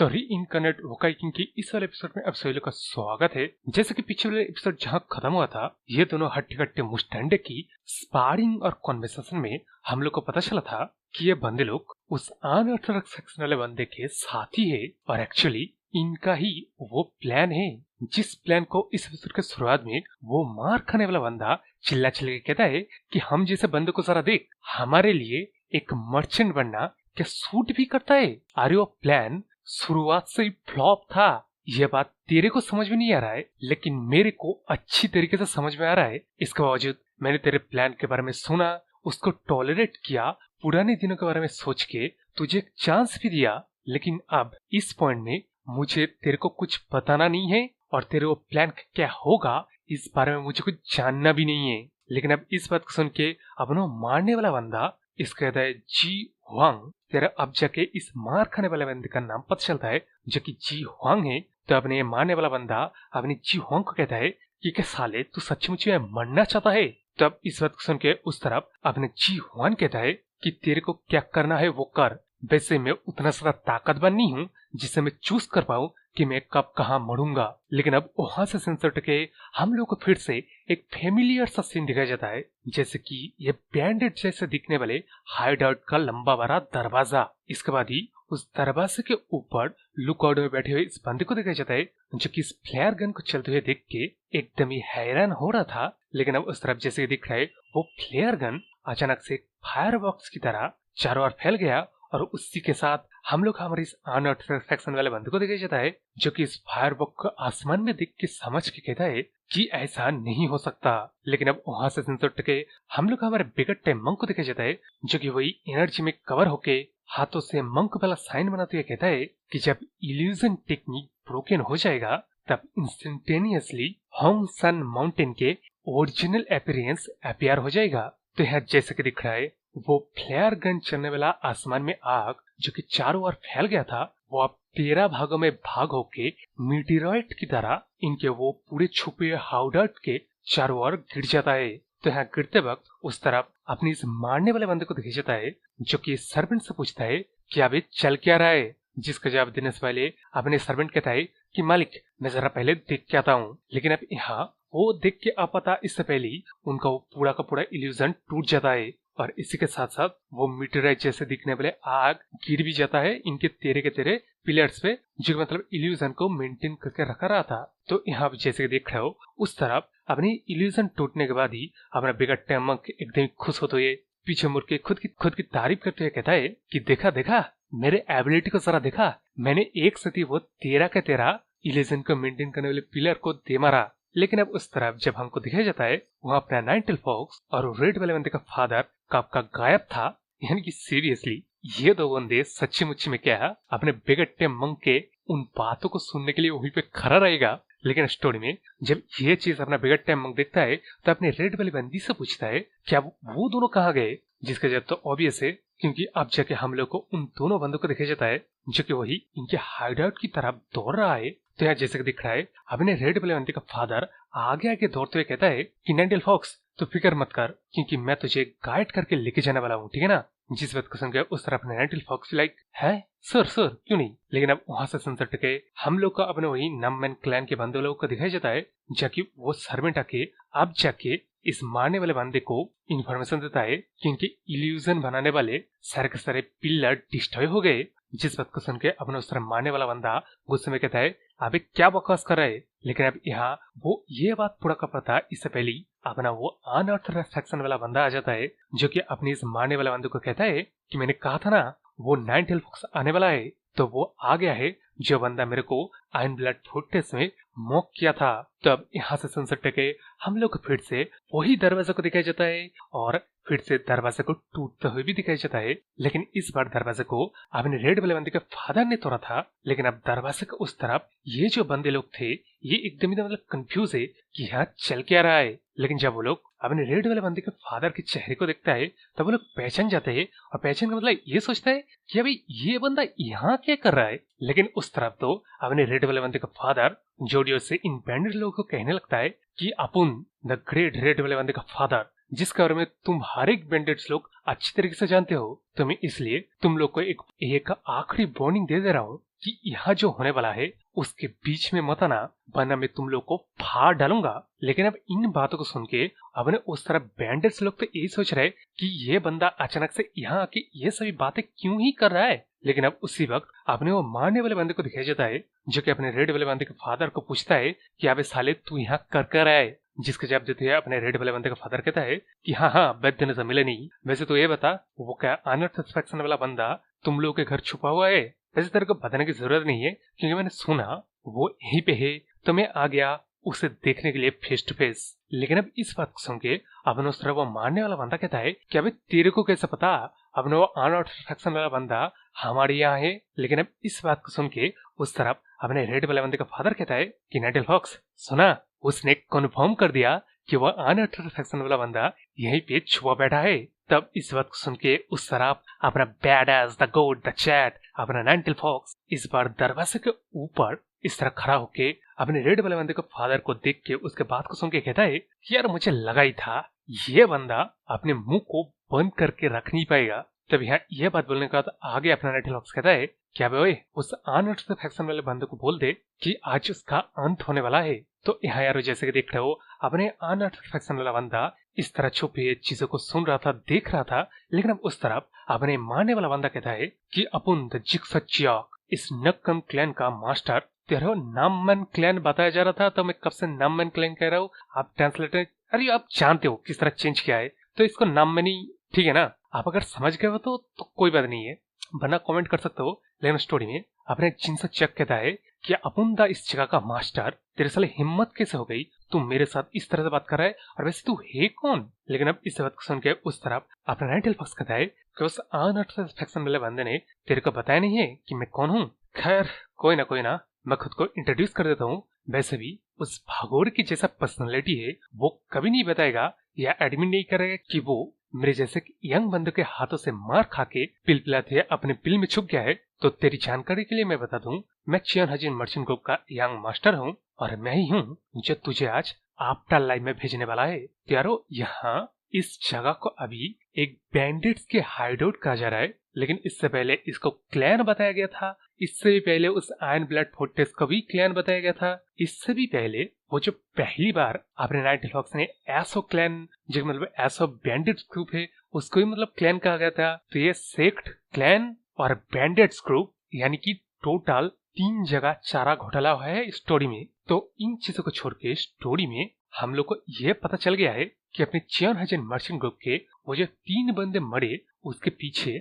तो री इनकनेट वोकाइकिंग की इस वाले एपिसोड में आप सभी लोग का स्वागत है। जैसे कि पिछले वाले एपिसोड जहां खत्म हुआ था, ये दोनों हट्टे कट्टे मुस्टैंडे की स्पारिंग और कॉन्वर्सेशन में हम लोग को पता चला था कि ये बंदे लोग उस अनऑर्थोडॉक्स सेक्शन वाले बंदे के साथी है और एक्चुअली इनका ही वो प्लान है, जिस प्लान को इस एपिसोड के शुरुआत में वो मार खाने वाला बंदा चिल्ला चिल्ला के कहता है कि हम जैसे बंदे को जरा देख, हमारे लिए एक मर्चेंट बनना क्या सूट भी करता है। अरे वो प्लान शुरुआत से ही फ्लॉप था। यह बात तेरे को समझ में नहीं आ रहा है, लेकिन मेरे को अच्छी तरीके से समझ में आ रहा है। इसके बावजूद मैंने तेरे प्लान के बारे में सुना, उसको टॉलरेट किया, पुराने दिनों के बारे में सोच के तुझे एक चांस भी दिया, लेकिन अब इस पॉइंट में मुझे तेरे को कुछ बताना नहीं है और तेरे वो प्लान क्या होगा इस बारे में मुझे कुछ जानना भी नहीं है। लेकिन अब इस बात को सुन के अपना मारने वाला बंदा इसका कहता है जी हुआंग। तेरा अब जाके इस मार खाने वाले बंदे का नाम पता चलता है जो कि जी हुआंग है। तो अपने मारने वाला बंदा अपने जी हुआंग को कहता है कि क्या साले तू सच्चमुच में मरना चाहता है। तो अब इस बात को सुन के उस तरफ अपने जी हुआंग कहता है कि तेरे को क्या करना है वो कर, वैसे मैं उतना ज्यादा ताकतवर नहीं हूँ जिससे मैं चूज कर पाऊं कि मैं कब कहाँ मरूंगा। लेकिन अब वहां से सेंसर टके हम लोग को फिर से एक फेमिलियर सा सीन दिखाया जाता है, जैसे कि ये बैंडेड जैसे दिखने वाले हाइड आउट का लंबा बड़ा दरवाजा। इसके बाद ही उस दरवाजे के ऊपर लुकआउट में बैठे हुए इस बंदे को दिखाया जाता है जो कि इस फ्लेयर गन को चलते हुए देख के एकदम ही हैरान हो रहा था। लेकिन अब उस तरफ जैसे दिख रहा है वो फ्लेयर गन अचानक से फायर बॉक्स की तरह चारों ओर फैल गया और उसी के साथ हम लोग हमारे इस अनऑर्थोडॉक्स सेक्शन वाले बंदे को दिखाया जाता है जो कि इस फायर बॉक्स को आसमान में देख के समझ के कहता है कि ऐसा नहीं हो सकता। लेकिन अब वहां से सेंसर टके हम लोग हमारे बिगट टाइम मंक को दिखाया जाता है जो कि वही एनर्जी में कवर होके हाथों से मंक वाला साइन बनाते हुए कहता है कि जब इल्यूजन टेक्निक ब्रोकन हो जाएगा तब इंस्टेंटेनियसली होंग सन माउंटेन के ओरिजिनल अपीयरेंस अपीयर हो जाएगा। तो यहाँ जैसे कि दिख रहा है वो फ्लेयर गन चलने वाला आसमान में आग जो कि चारों ओर फैल गया था वो अब 13 भागों में भाग होके मीटेरॉइड की तरह इनके वो पूरे छुपे हाउडर्ट के चारों ओर गिर जाता है। तो यहाँ गिरते वक्त उस तरफ अपनी इस मारने वाले बंदे को दिखाई जाता है जो कि सर्वेंट से पूछता है कि अब ये चल क्या रहा है, जिसका जवाब देने से पहले अपने सर्वेंट कहता है कि मालिक मैं जरा पहले देख के आता हूँ। लेकिन अब यहाँ वो देख के आ पाता इससे पहले ही उनका वो पूरा का पूरा इल्यूजन टूट जाता है और इसी के साथ साथ वो मीटेराइट जैसे दिखने वाले आग गिर भी जाता है इनके तेरे के तेरे पिलर्स पे, जो मतलब इल्यूजन को मेंटेन करके रखा रहा था। तो यहाँ जैसे देख रहे हो उस तरफ अपनी इल्यूजन टूटने के बाद ही अपना बिगट टैमक एकदम खुश होते हुए पीछे मुड़ के खुद की तारीफ करते हुए कहता है कि देखा देखा मेरे एबिलिटी को जरा देखा, मैंने एक सती वो 13 का 13 इल्यूजन को मेंटेन करने वाले पिलर को दे मारा। लेकिन अब उस तरफ जब हमको दिखाया जाता है वहाँ अपना नाइनटेल फॉक्स और रेड वाले बंदे का फादर कब का गायब था। यानी कि सीरियसली ये दो बंदे सच्ची मुच्ची में क्या है अपने बिगट्टे मंग के उन बातों को सुनने के लिए वहीं पे खड़ा रहेगा। लेकिन स्टोरी में जब ये चीज अपना बिगट्टे मंग देखता है तो अपने रेड वाली बंदी से पूछता है क्या वो दोनों कहाँ गए, जिसका जब तो ऑब्वियस है क्योंकि अब जाके हम लोग को उन दोनों बंदों को दिखाया जाता है जो कि वही इनके हाइडआउट की तरफ दौड़ रहा है। तो यहाँ जैसे दिख रहा है अपने रेड वाले बंदे का फादर आगे आगे दौड़ते हुए कहता है कि नाइनटेल फॉक्स तो फिक्र मत कर क्योंकि मैं तुझे गाइड करके लेके जाने वाला हूँ, ठीक है ना। जिस बात को सुन के उस तरफ नाइनटेल फॉक्स लाइक है सर क्यों नहीं। लेकिन अब वहां से सनसेट टके हम लोग का अपने वही नममैन क्लैन के बंदे लोगों को दिखाया जाता है जाकि वो सर्वेंट आके अब जाके इस मारने वाले बंदे को इन्फॉर्मेशन देता है कि इनके इल्यूजन बनाने वाले सारे के सारे पिलर डिस्ट्रॉय हो गए। जिस बात को सुन के अपने उस तरह मारने वाला बंदा गुस्से में कहता है अबे क्या बकवास कर रहा है। लेकिन अब यहाँ वो ये बात पूरा का पता इससे पहले अपना वो अनऑर्थोडॉक्स सेक्शन वाला बंदा आ जाता है जो कि अपनी इस मारने वाले बंदे को कहता है कि मैंने कहा था ना वो नाइनटेल फॉक्स आने वाला है, तो वो आ गया है जो बंदा मेरे को आयरन ब्लड फुटेज में मॉक किया था। तो अब यहाँ से सनसेट के हम लोग फिर से वही दरवाजे को दिखाया जाता है और फिर से दरवाजे को टूटते हुए भी दिखाया जाता है। लेकिन इस बार दरवाजे को अपने रेड वाले बंदे के फादर ने तोड़ा था। लेकिन अब दरवाजे के उस तरफ ये जो बंदे लोग थे ये एकदम मतलब कंफ्यूज है कि यहाँ चल क्या रहा है। लेकिन जब वो लोग अपने रेड वाले बंदे के फादर के चेहरे को देखता है तब वो लोग पहचान जाते हैं और पहचान का मतलब ये सोचता है कि अभी ये बंदा यहाँ क्या कर रहा है। लेकिन उस तरफ तो अपने रेड वाले बंदे का फादर जोडियो से इन बैंडेड लोगों को कहने लगता है कि अपुन द ग्रेट रेड वाले बंदे का फादर, जिसके बारे में तुम हर एक बैंडेड्स लोग अच्छी तरीके से जानते हो, तो मैं इसलिए तुम लोग को एक आखिरी वार्निंग दे रहा हूँ कि यहाँ जो होने वाला है उसके बीच में मत आना, वरना मैं तुम लोग को फाड़ डालूंगा। लेकिन अब इन बातों को सुन के अब उस तरफ बैंडेड्स लोग तो यही सोच रहे कि ये बंदा अचानक से यहाँ आके ये सभी बातें क्यों ही कर रहा है। लेकिन अब उसी वक्त आपने वो मारने वाले बंदे को दिखाई जाता है, जो कि अपने रेड वाले बंदे के फादर को पूछता है कि अबे साले तू यहाँ कर रहा है। जिसके जवाब देते हैं अपने रेड वाले बंदे का फादर कहता है कि हाँ हाँ वैद्य नजर मिले नहीं, वैसे तो ये बता वो क्या अनसस्पेक्शन वाला बंदा तुम लोगों के घर छुपा हुआ है? वैसे तेरे को बताने की जरूरत नहीं है, क्योंकि मैंने सुना वो यहीं पे है, तो मैं आ गया उसे देखने के लिए फेस टू फेस। लेकिन अब इस बात को सुन के अब उस तरह वो मारने वाला बंदा कहता है कि अबे तेरे को कैसे पता अब वो अनसस्पेक्शन वाला बंदा हमारे यहाँ है। लेकिन अब इस बात को सुन के उस तरफ अपने रेड वाले बंदे का फादर कहता है कि नाइटल फॉक्स सुना, उसने कन्फर्म कर दिया कि वह अनसस्पेक्शन वाला बंदा यहीं पे छुपा बैठा है। तब इस बात को सुन के उस तरफ अपना बैड एज द गोड द चैट अपना नाइटल फॉक्स इस बार दरवाजे के ऊपर इस तरह खड़ा होके अपने रेड वाले बंदे को फादर को देख के उसके बात को सुन के कहता है कि यार मुझे लगा ही था ये बंदा अपने मुंह को बंद करके रख नहीं पाएगा। तब यहाँ यह बात बोलने के बाद आगे अपना नाइटल फॉक्स कहता है क्या बे उस अनसस्पेक्शन वाले बंदे को बोल दे कि आज उसका अंत होने वाला है। तो यहाँ यार जैसे कि देख रहे हो अपने अनसस्पेक्शन वाला बंदा इस तरह छुपे चीजों को सुन रहा था, देख रहा था। लेकिन अब उस तरफ अपने मारने वाला बंदा कहता है कि अपन द जिक्सचिया इस नक्कन क्लैन का मास्टर तेरा नाममन क्लैन बताया जा रहा था, तो मैं कब से नाममन क्लैन कह रहा हूँ। आप ट्रांसलेटर अरे आप जानते हो किस तरह चेंज किया है, तो इसको नाममनी ठीक है ना। आप अगर समझ गए हो तो कोई बात नहीं है, वरना कमेंट कर सकते हो। लेकिन स्टोरी में अपने जिनसे चेक कहता है कि अपुंदा इस जगह का मास्टर तेरे साले हिम्मत कैसे हो गई, तू मेरे साथ इस तरह से बात कर रहा है, और वैसे तू है कौन। लेकिन अब इस बात को सुन के उस तरफ अपना नाइटल फॉक्स कहता है कि उस अनसस्पेक्शन वाले बंदे ने तेरे को बताया नहीं है कि मैं कौन हूँ। खैर कोई ना मैं खुद को इंट्रोड्यूस कर देता हूँ। वैसे भी उस भागोड़ की जैसा पर्सनालिटी है वो कभी नहीं बताएगा या एडमिट नहीं करेगा कि वो मेरे जैसे यंग बंदे के हाथों से मार खा के पिलपिलाते अपने पिल में छुप गया है। तो तेरी जानकारी के लिए मैं बता दूं, मैं चियन हजिन मर्चेंट ग्रुप का यंग मास्टर हूँ, और मैं ही हूँ जो तुझे आज आफ्टर लाइफ में भेजने वाला है। प्यारो यहाँ इस जगह को अभी एक बैंडिट्स के हाइडआउट कहा जा रहा है, लेकिन इससे पहले इसको क्लैन बताया गया था। इससे भी पहले उस आयरन ब्लड फोर्ट्रेस को भी क्लैन बताया गया था। इससे भी पहले वो जो पहली बार अपने नाइटल फॉक्स ने एसो क्लैन जो मतलब एसो बैंडिट्स ग्रुप है उसको भी मतलब क्लैन कहा गया था। तो ये सेक्ट क्लैन और बैंडिट्स ग्रुप यानी कि टोटल 3 जगह चारा घोटाला हुआ है स्टोरी में। तो इन चीजों को छोड़ के स्टोरी में हम लोग को यह पता चल गया है कि अपने चियन हजन मर्चेंट ग्रुप के वो जो 3 बंदे मरे उसके पीछे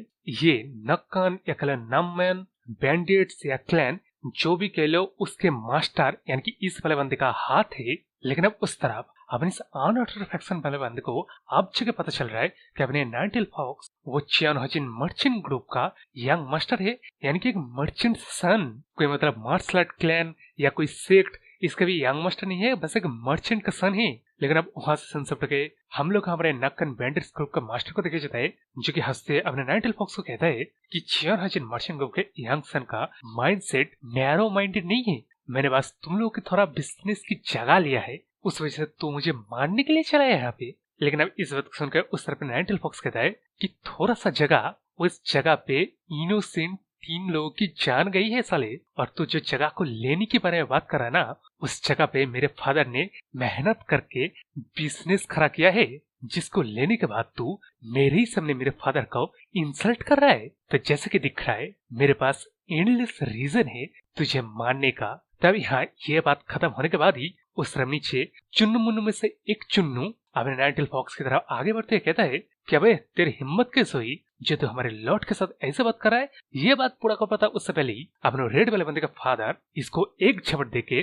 ये नक्कान या कल नाममैन बैंडिट्स या क्लैन जो भी कह लो उसके मास्टर यानी कि इस वाले बंदे का हाथ है। लेकिन अब उस तरफ अपने इस अनऑर्डर वाले बंदे को अब जगह पता चल रहा है कि अपने नाइटल फॉक्स वो चियन हजिन मर्चेंट ग्रुप का यंग मास्टर है, यानी कि एक मर्चेंट सन। कोई मतलब मार्शल आर्ट क्लैन या कोई सेक्ट इसका भी यंग मास्टर नहीं है, बस एक मर्चेंट का सन है। लेकिन अब वहां से संसप्ट के हम लोग हमारे नक्कन बैंडिट्स ग्रुप का मास्टर को देखे जाता है, जो कि हंसते अपने नाइटल फॉक्स को कहता है कि चियन हजिन मर्चेंट ग्रुप के यंग सन का माइंडसेट नैरो माइंडेड नहीं है। मैंने बस तुम लोगों की थोड़ा बिजनेस की जगह लिया है, उस वजह से तू मुझे मारने के लिए चला है यहाँ पे। लेकिन अब इस बात को सुनकर उस तरफ नाइटल फॉक्स कहता है कि थोड़ा सा जगह उस जगह पे इनोसेंट 3 लोगों की जान गई है साले, और तू जो जगह को लेने के बारे में बात कर रहा है ना, उस जगह पे मेरे फादर ने मेहनत करके बिजनेस खड़ा किया है, जिसको लेने के बाद तू मेरे ही सामने मेरे फादर को इंसल्ट कर रहा है। तो जैसे कि दिख रहा है मेरे पास एंडलेस रीजन है तुझे मारने का। तब यहाँ ये बात खत्म होने के बाद ही उस तरफ नीचे चुन्नू मुन्नू में से एक चुन्नू अपने नाइटल फॉक्स की तरफ आगे बढ़ते कहता है कि अबे तेरी हिम्मत कैसे हुई जो तू हमारे लॉर्ड के साथ ऐसे बात कर रहा है। ये बात पूरा को पता उससे पहले ही अपने रेड वाले बंदे का फादर इसको एक झपट देके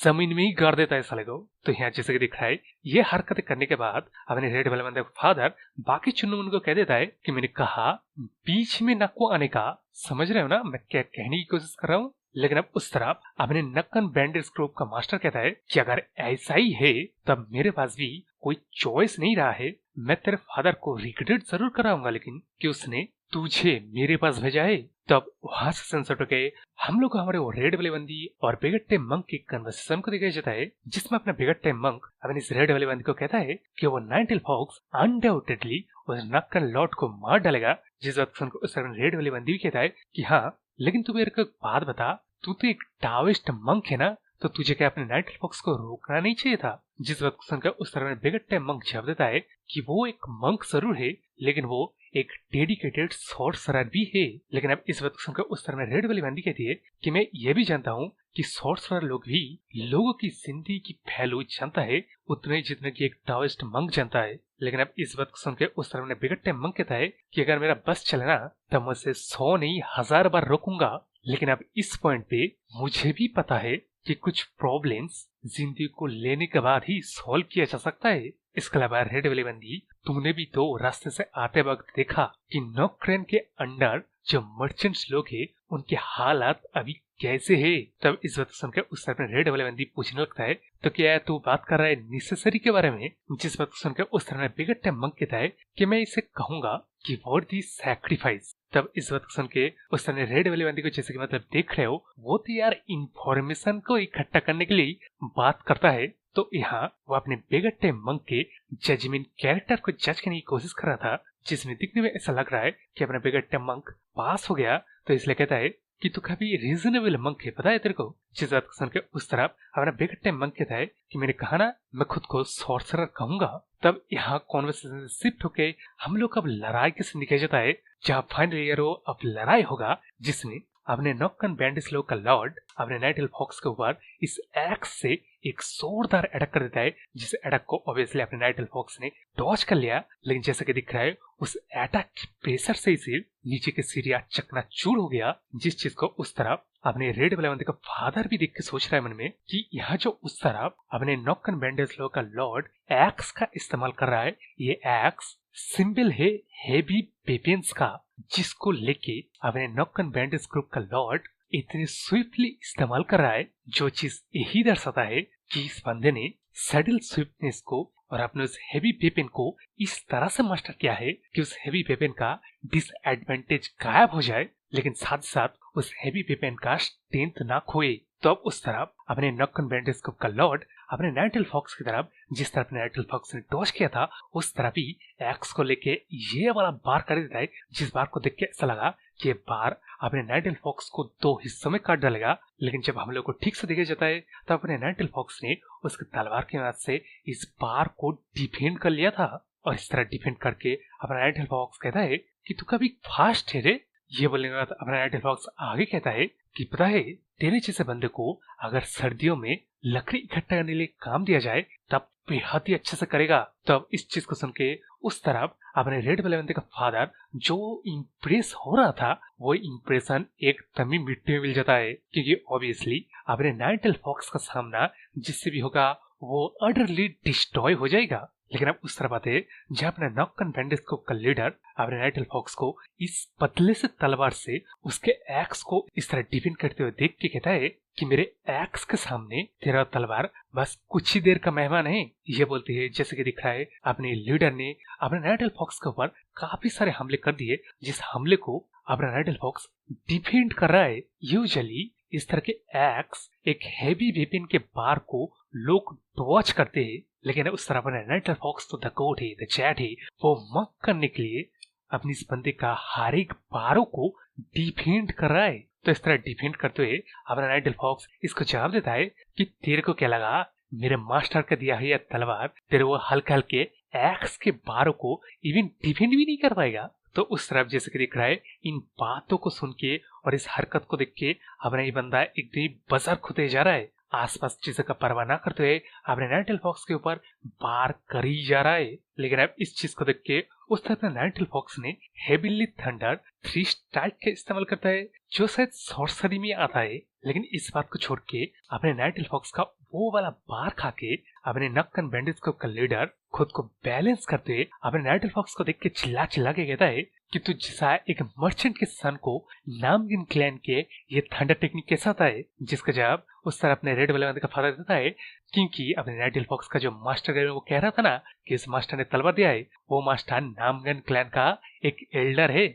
जमीन में ही गाड़ देता है साले को। तो यहाँ जैसे कि दिख रहा है ये हरकतें करने के बाद अपने रेड वाले बंदे का फादर बाकी चुन्नू मुन्नू को कह देता है कि मैंने कहा बीच में नक्को आने का, समझ रहे हो ना मैं क्या कहने की कोशिश कर रहा हूँ। लेकिन अब उस तरफ अपने नक्कन बैंडिट्स ग्रुप का मास्टर कहता है कि अगर ऐसा ही है तब मेरे पास भी कोई चॉइस नहीं रहा है। मैं तेरे फादर को रिग्रेट जरूर कराऊंगा, लेकिन कि उसने तुझे मेरे पास भेजा है। तब वहां से सनसेट होके हम लोग हमारे वो रेड वाले बंदी और बिगड़ते मंक की कन्वर्सेशन को दिखाया जाता है, जिसमें अपना बिगड़ते मंक अपने इस रेड वाले बंदी को कहता है कि वो नाइटल फॉक्स अनडाउटेडली उस नक्कन लॉर्ड को मार डालेगा। जिस वक्त सुनकर उस रेड वाले बंदी भी कहता है कि हाँ लेकिन तू मेरे को एक बात बता, तू तो एक टाविस्ट मंक है ना, तो तुझे क्या अपने नाइट फॉक्स को रोकना नहीं चाहिए था? जिस वक्त सुनकर उस तरह में बिगड़ते मंक जवाब देता है कि वो एक मंक जरूर है, लेकिन वो एक डेडिकेटेड सॉर्सरर भी है। लेकिन अब इस वक्त सुनकर उस तरह में रेड वाली बंदी कहती है कि मैं ये भी जानता हूँ कि सॉर्सरर लोग भी लोगों की जिंदगी की वैल्यू जानता है उतने जितने की एक टाविस्ट मंक जानता है। लेकिन अब इस वक्त सुनकर उस तरह में बिगड़ते मंक कहता है कि अगर मेरा बस चले ना तो मैं उसे 100 नहीं 1000 बार रोकूंगा। लेकिन अब इस पॉइंट पे मुझे भी पता है कि कुछ प्रॉब्लम्स जिंदगी को लेने के बाद ही सॉल्व किया जा सकता है। इसके अलावा रेड वाली बंदी, तुमने भी तो रास्ते से आते वक्त देखा कि नोक्रेन के अंडर जो मर्चेंट्स लोग हैं उनके हालात अभी कैसे है। तब इस बात सुनकर उस तरह रेड वाले बंदी पूछने लगता है तो क्या तू बात कर रहा है नेसेसरी के बारे में? जिस बात सुनकर उस तरह बिगड़ते मंक कहता है कि मैं इसे कहूंगा कि वॉट दी सैक्रिफाइस। तब इस बात सुन के उस तरह रेड वाली बंदी को जैसे कि मतलब देख रहे हो वो तो यार इंफॉर्मेशन को इकट्ठा करने के लिए बात करता है। तो यहाँ वो अपने बिगड़ते मंक के जजमेंट कैरेक्टर को जज करने की कोशिश कर रहा था, जिसमें दिखने में ऐसा लग रहा है कि अपना बिगड़ते मंक पास हो गया। तो इसलिए कहता है कि तू काफी रीजनेबल मंक है, पता है तेरे को? जिस बात को सुन के उस तरफ अपना बिगड़ते मंक कहता है कि मैंने कहा ना मैं खुद को सॉर्सरर कहूंगा। तब यहाँ कॉन्वर्सेशन शिफ्ट होके हम लोग अब लड़ाई के सीन दिखाया जाता है, जहाँ फाइनली अब लड़ाई होगा जिसमें अपने नॉकन बैंडिस लोग का लॉर्ड अपने नाइटल फॉक्स के ऊपर इस एक्स से एक जोरदार अटैक कर देता है, जिस अटैक को ऑब्वियसली अपने नाइटल फॉक्स ने डॉज कर लिया। लेकिन जैसा कि दिख रहा है उस अटैक के प्रेशर से इसे नीचे के सीढ़ियां चकनाचूर हो गया, जिस चीज को उस तरफ अपने रेड वाले बंदे का फादर भी देख के सोच रहा है मन में कि यहाँ जो उस तरफ अपने नॉकन बैंडिस लोग का लॉर्ड एक्स का इस्तेमाल कर रहा है, ये एक्स सिंबल है हेवी वेपन्स का, जिसको लेके अपने नॉकन बैंडिस ग्रुप का लॉर्ड इतने स्विफ्टली इस्तेमाल कर रहा है, जो चीज यही दर्शाता है कि इस बंदे ने सडल स्विफ्टनेस को और अपने उस हेवी वेपन को इस तरह से मास्टर किया है कि उस हेवी वेपन का डिसएडवांटेज गायब हो जाए, लेकिन साथ साथ उस हेवी वेपन का स्ट्रेंथ ना खोए। तो अब उस तरफ अपने नॉकन बैंडिस ग्रुप का लॉर्ड अपने नाइटल फॉक्स की तरफ, जिस तरफ नाइटल फॉक्स ने डॉज किया था उस तरफ ही एक्स को लेके ये वाला बार कर देता है, जिस बार को देख के ऐसा लगा कि ये बार अपने नाइटल फॉक्स को 2 हिस्सों में काट डालेगा। लेकिन जब हम लोग को ठीक से देखा जाता है तो अपने नाइटल फॉक्स ने उसके तलवार की मदद से इस बार को डिफेंड कर लिया था, और इस तरह डिफेंड करके अपना नाइटल फॉक्स कहता है कि तू कभी फास्ट है रे। ये बोलने के बाद अपना नाइटल फॉक्स आगे कहता है कि पता है तेरे जैसे बंदे को अगर सर्दियों में लकड़ी इकट्ठा करने के लिए काम दिया जाए तब बेहद ही अच्छे से करेगा। तब इस चीज को सुन के उस तरफ अपने रेड वाले बंदे का फादर जो इम्प्रेस हो रहा था वो इम्प्रेशन एकदम ही मिट्टी में मिल जाता है, क्योंकि ऑब्वियसली अपने नाइटल फॉक्स का सामना जिससे भी होगा वो अडरली डिस्ट्रॉय हो जाएगा। लेकिन अब उस तरह बात है जहाँ अपने नॉकन बैंडिस ग्रुप का लीडर अपने नाइटल फॉक्स को इस पतले से तलवार से उसके एक्स को इस तरह डिफेंड करते हुए देख के कहता है कि मेरे एक्स के सामने तेरा तलवार बस कुछ ही देर का मेहमान है। ये बोलती है जैसे कि दिख रहा है अपने लीडर ने अपने नाइटल फॉक्स के ऊपर काफी सारे हमले कर दिए, जिस हमले को अपना नाइटल फॉक्स डिफेंड कर रहा है। यूजुअली इस तरह के एक्स एक हेवी वेपन के बार को लोग डॉज करते हैं, लेकिन उस तरह अपने नाइटल फॉक्स तो द गोट है, द चैट है, वो मक करने के लिए अपनी इस बंदे का हर एक बारों को डिफेंड कर रहा है। तो इस तरह डिफेंड करते हुए अपना नाइटल फॉक्स इसको जवाब देता है कि तेरे को क्या लगा मेरे मास्टर का दिया है यह तलवार तेरे वो हल्के हल्के एक्स के बारों को इवन डिफेंड भी नहीं कर पाएगा? तो उस तरफ जैसे कि दिख रहा है इन बातों को सुन के और इस हरकत को देख के अपना ये बंदा एकदम बजर्क होते जा रहा है, आसपास चीजों का परवाह ना करते हुए अपने नाइटल फॉक्स के ऊपर बार करी जा रहा है। लेकिन अब इस चीज को देख के उस तरह नाइटल फॉक्स ने हेविली थंडर 3 स्ट्राइक का इस्तेमाल करता है, जो शायद सॉर्सरी में आता है। लेकिन इस बात को छोड़ के अपने नाइटल फॉक्स का वो वाला बार खा के अपने नक्कन बैंडिट्स का लीडर खुद को बैलेंस करते हुए अपने नाइटल फॉक्स को देख के चिल्ला चिल्ला के कहता है कि तू जैसा एक मर्चेंट के सन को नामगिन क्लैन के ये थंडर टेक्निक कैसा आता है? जिसका जवाब उस तरह अपने रेड वाले बंदे का फादर देता है, क्योंकि अपने नाइटल फॉक्स का जो मास्टर है वो कह रहा था ना कि इस मास्टर ने तलवार दिया है, वो मास्टर नामगन क्लैन का एक एल्डर है।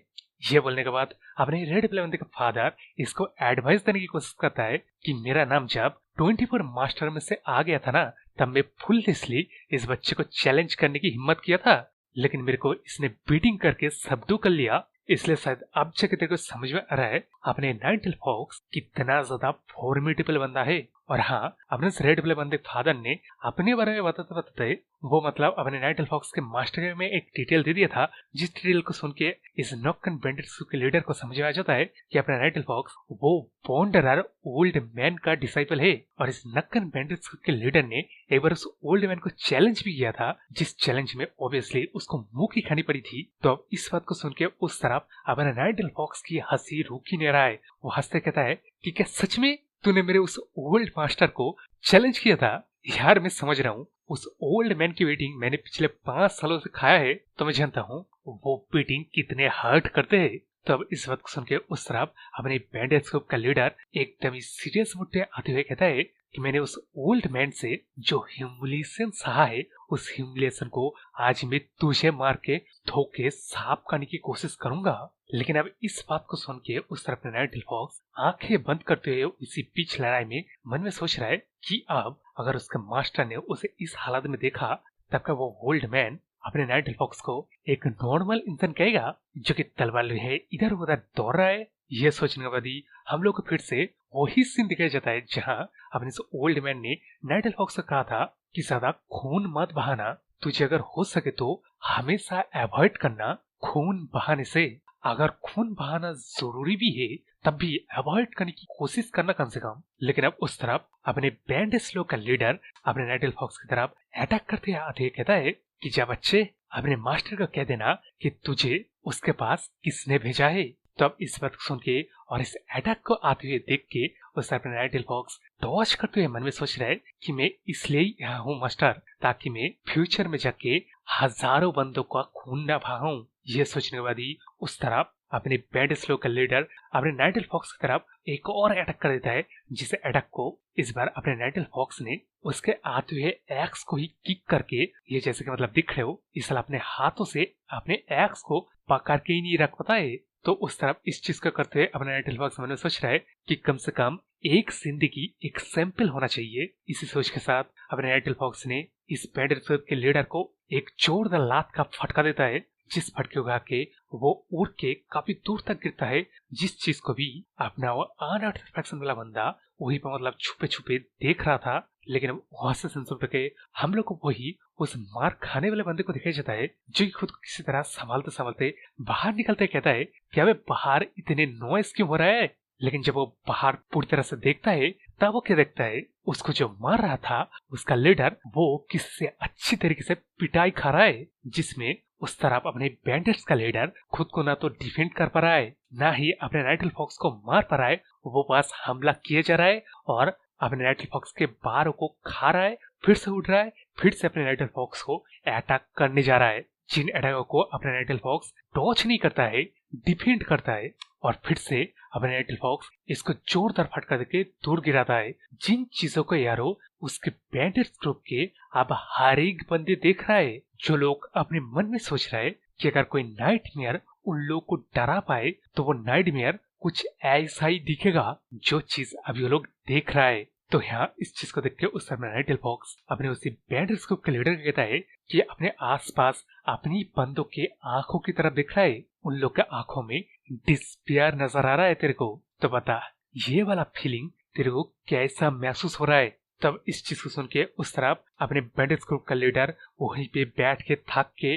ये बोलने के बाद अपने रेड वाले बंदे का फादर इसको एडवाइस देने की कोशिश करता है कि मेरा नाम जब 24 मास्टर में से आ गया था ना तब मैं फुल्ली इस बच्चे को चैलेंज करने की हिम्मत किया था, लेकिन मेरे को इसने बीटिंग करके सबडू कर लिया। इसलिए शायद अब जाके तेरे को समझ में आ रहा है अपने नाइट फॉक्स कितना ज्यादा फॉर्मिडेबल बंदा है। और हाँ, अपने इस रेड वाले बंदे फादर ने अपने बारे में बताते बताते वो मतलब अपने नाइट फॉक्स के मास्टर में एक डिटेल दे दिया था, जिस डिटेल को सुन के इस नॉकन बैंडिट्स के लीडर को समझ में आ जाता है कि अपना नाइट फॉक्स वो वॉन्डरर ओल्ड मैन का डिसाइपल है। और इस नक्कन बैंडिट्स के लीडर ने एक बार उस ओल्ड मैन को चैलेंज भी किया था, जिस चैलेंज में ऑब्वियसली उसको मुंह की खानी पड़ी थी। तो अब इस बात को सुन के उस तरफ अपना नाइट फॉक्स की हंसी रुक ही नहीं रहा है। वो हंसते कहता है कि क्या सच में तूने मेरे उस ओल्ड मास्टर को चैलेंज किया था? यार मैं समझ रहा हूँ, उस ओल्ड मैन की वेटिंग मैंने पिछले 5 सालों से खाया है, तो मैं जानता हूँ वो वेटिंग कितने हर्ट करते हैं। तो अब इस बात को सुन के उस तरफ अपने बैंडेज ग्रुप का लीडर एकदम ही सीरियस मूड में आते हुए कहता है कि मैंने उस ओल्ड मैन से जो ह्यूमिलिएशन सहा है, उस ह्यूमिलिएशन को आज मैं तुझे मार के धोखे साफ करने की कोशिश करूंगा। लेकिन अब इस बात को सुन के उस तरफ नाइट फॉक्स आंखें बंद करते हुए इसी बीच लड़ाई में मन में सोच रहा है कि अब अगर उसके मास्टर ने उसे इस हालत में देखा, तब का वो ओल्ड मैन अपने नाइट फॉक्स को एक नॉर्मल इंसान कहेगा जो कि तलवार लिए इधर उधर दौड़ रहा है। यह सोचने के बाद ही हम लोग को फिर से वही सीन दिखाया जाता है जहां अपने इस ओल्ड मैन ने नाइट फॉक्स को कहा था कि ज्यादा खून मत बहाना, तुझे अगर हो सके तो हमेशा अवॉइड करना खून बहाने से। अगर खून बहाना जरूरी भी है तब भी अवॉइड करने की कोशिश करना कम से कम। लेकिन अब उस तरफ अपने बैंडेज लोग का लीडर अपने नाइट फॉक्स की तरफ अटैक करते आते कहता है कि जा बच्चे, अपने मास्टर को कह देना कि तुझे उसके पास किसने भेजा है। तो अब इस बात को सुन के और इस अटैक को आते हुए देख के उस अपने नाइट फॉक्स डॉज करते हुए मन में सोच रहा है कि मैं इसलिए यहाँ हूँ मास्टर, ताकि मैं फ्यूचर में जाके हजारों बंदों का खून न बहाऊं। ये सोचने के बाद ही उस तरफ अपने बैंडेज लोग का लीडर अपने नाइट फॉक्स की तरफ एक और अटैक कर देता है, जिसे अटैक को इस बार अपने नाइट फॉक्स ने उसके आते हुए एक्स को ही किक करके, ये जैसे कि मतलब दिख रहे हो, इस साल अपने हाथों से अपने एक्स को पकड़ के ही नहीं रख पाता है। तो उस तरफ इस चीज को करते हुए अपने नाइट फॉक्स मन में सोच रहा है कि कम से कम एक जिंदगी एक सैंपल होना चाहिए। इसी सोच के साथ अपने नाइट फॉक्स ने इस बैंडेज के लीडर को एक जोरदार लात का फटका देता है, जिस फटके उगा के वो उड़ के काफी दूर तक गिरता है। जिस चीज को भी अपना वो अनअट्रैक्शन वाला बंदा वही पर मतलब छुपे छुपे देख रहा था, लेकिन वहां से सुन के हम लोग को वही उस मार खाने वाले बंदे को दिखाई जाता है, जो कि खुद को किसी तरह संभालते संभालते बाहर निकलते कहता है क्या वे बाहर इतने नॉइस क्यों हो रहा है। लेकिन जब वो बाहर पूरी तरह से देखता है तब वो क्या देखता है, उसको जो मार रहा था उसका लीडर वो किससे अच्छी तरीके से पिटाई खा रहा है, जिसमें उस तरफ अपने बैंडेज का लीडर खुद को ना तो डिफेंड कर पा रहा है, ना ही अपने नाइट फॉक्स को मार पा रहा है। वो बस हमला किए जा रहा है और अपने नाइट फॉक्स के बारों को खा रहा है, फिर से उठ रहा है, फिर से अपने नाइट फॉक्स को अटैक करने जा रहा है। जिन अटैकों को अपने नाइट फॉक्स डॉच नहीं करता है, डिफेंड करता है, और फिर से अपने नाइट फॉक्स इसको जोरदार फटका देके दूर गिराता है। जिन चीजों को यारो उसके बैंडेज ग्रुप के अब हर एक बंदे देख रहा है, जो लोग अपने मन में सोच रहा है कि अगर कोई नाइटमेयर उन लोग को डरा पाए तो वो नाइटमेयर कुछ ऐसा ही दिखेगा जो चीज अभी वो लोग देख रहा है। तो यहाँ इस चीज को देख के उस समय नाइट फॉक्स अपने उसी बैंडेज ग्रुप के लीडर कहता है कि अपने आसपास अपनी बंदों के आंखों की तरफ दिख रहा है, उन लोग के आंखों में डिस्पेयर नजर आ रहा है तेरे को। तो बता ये वाला फीलिंग तेरे को कैसा महसूस हो रहा है। तब इस चीज को सुन के उस तरफ अपने बैंडेज ग्रुप का लीडर वहीं पे बैठ के थक के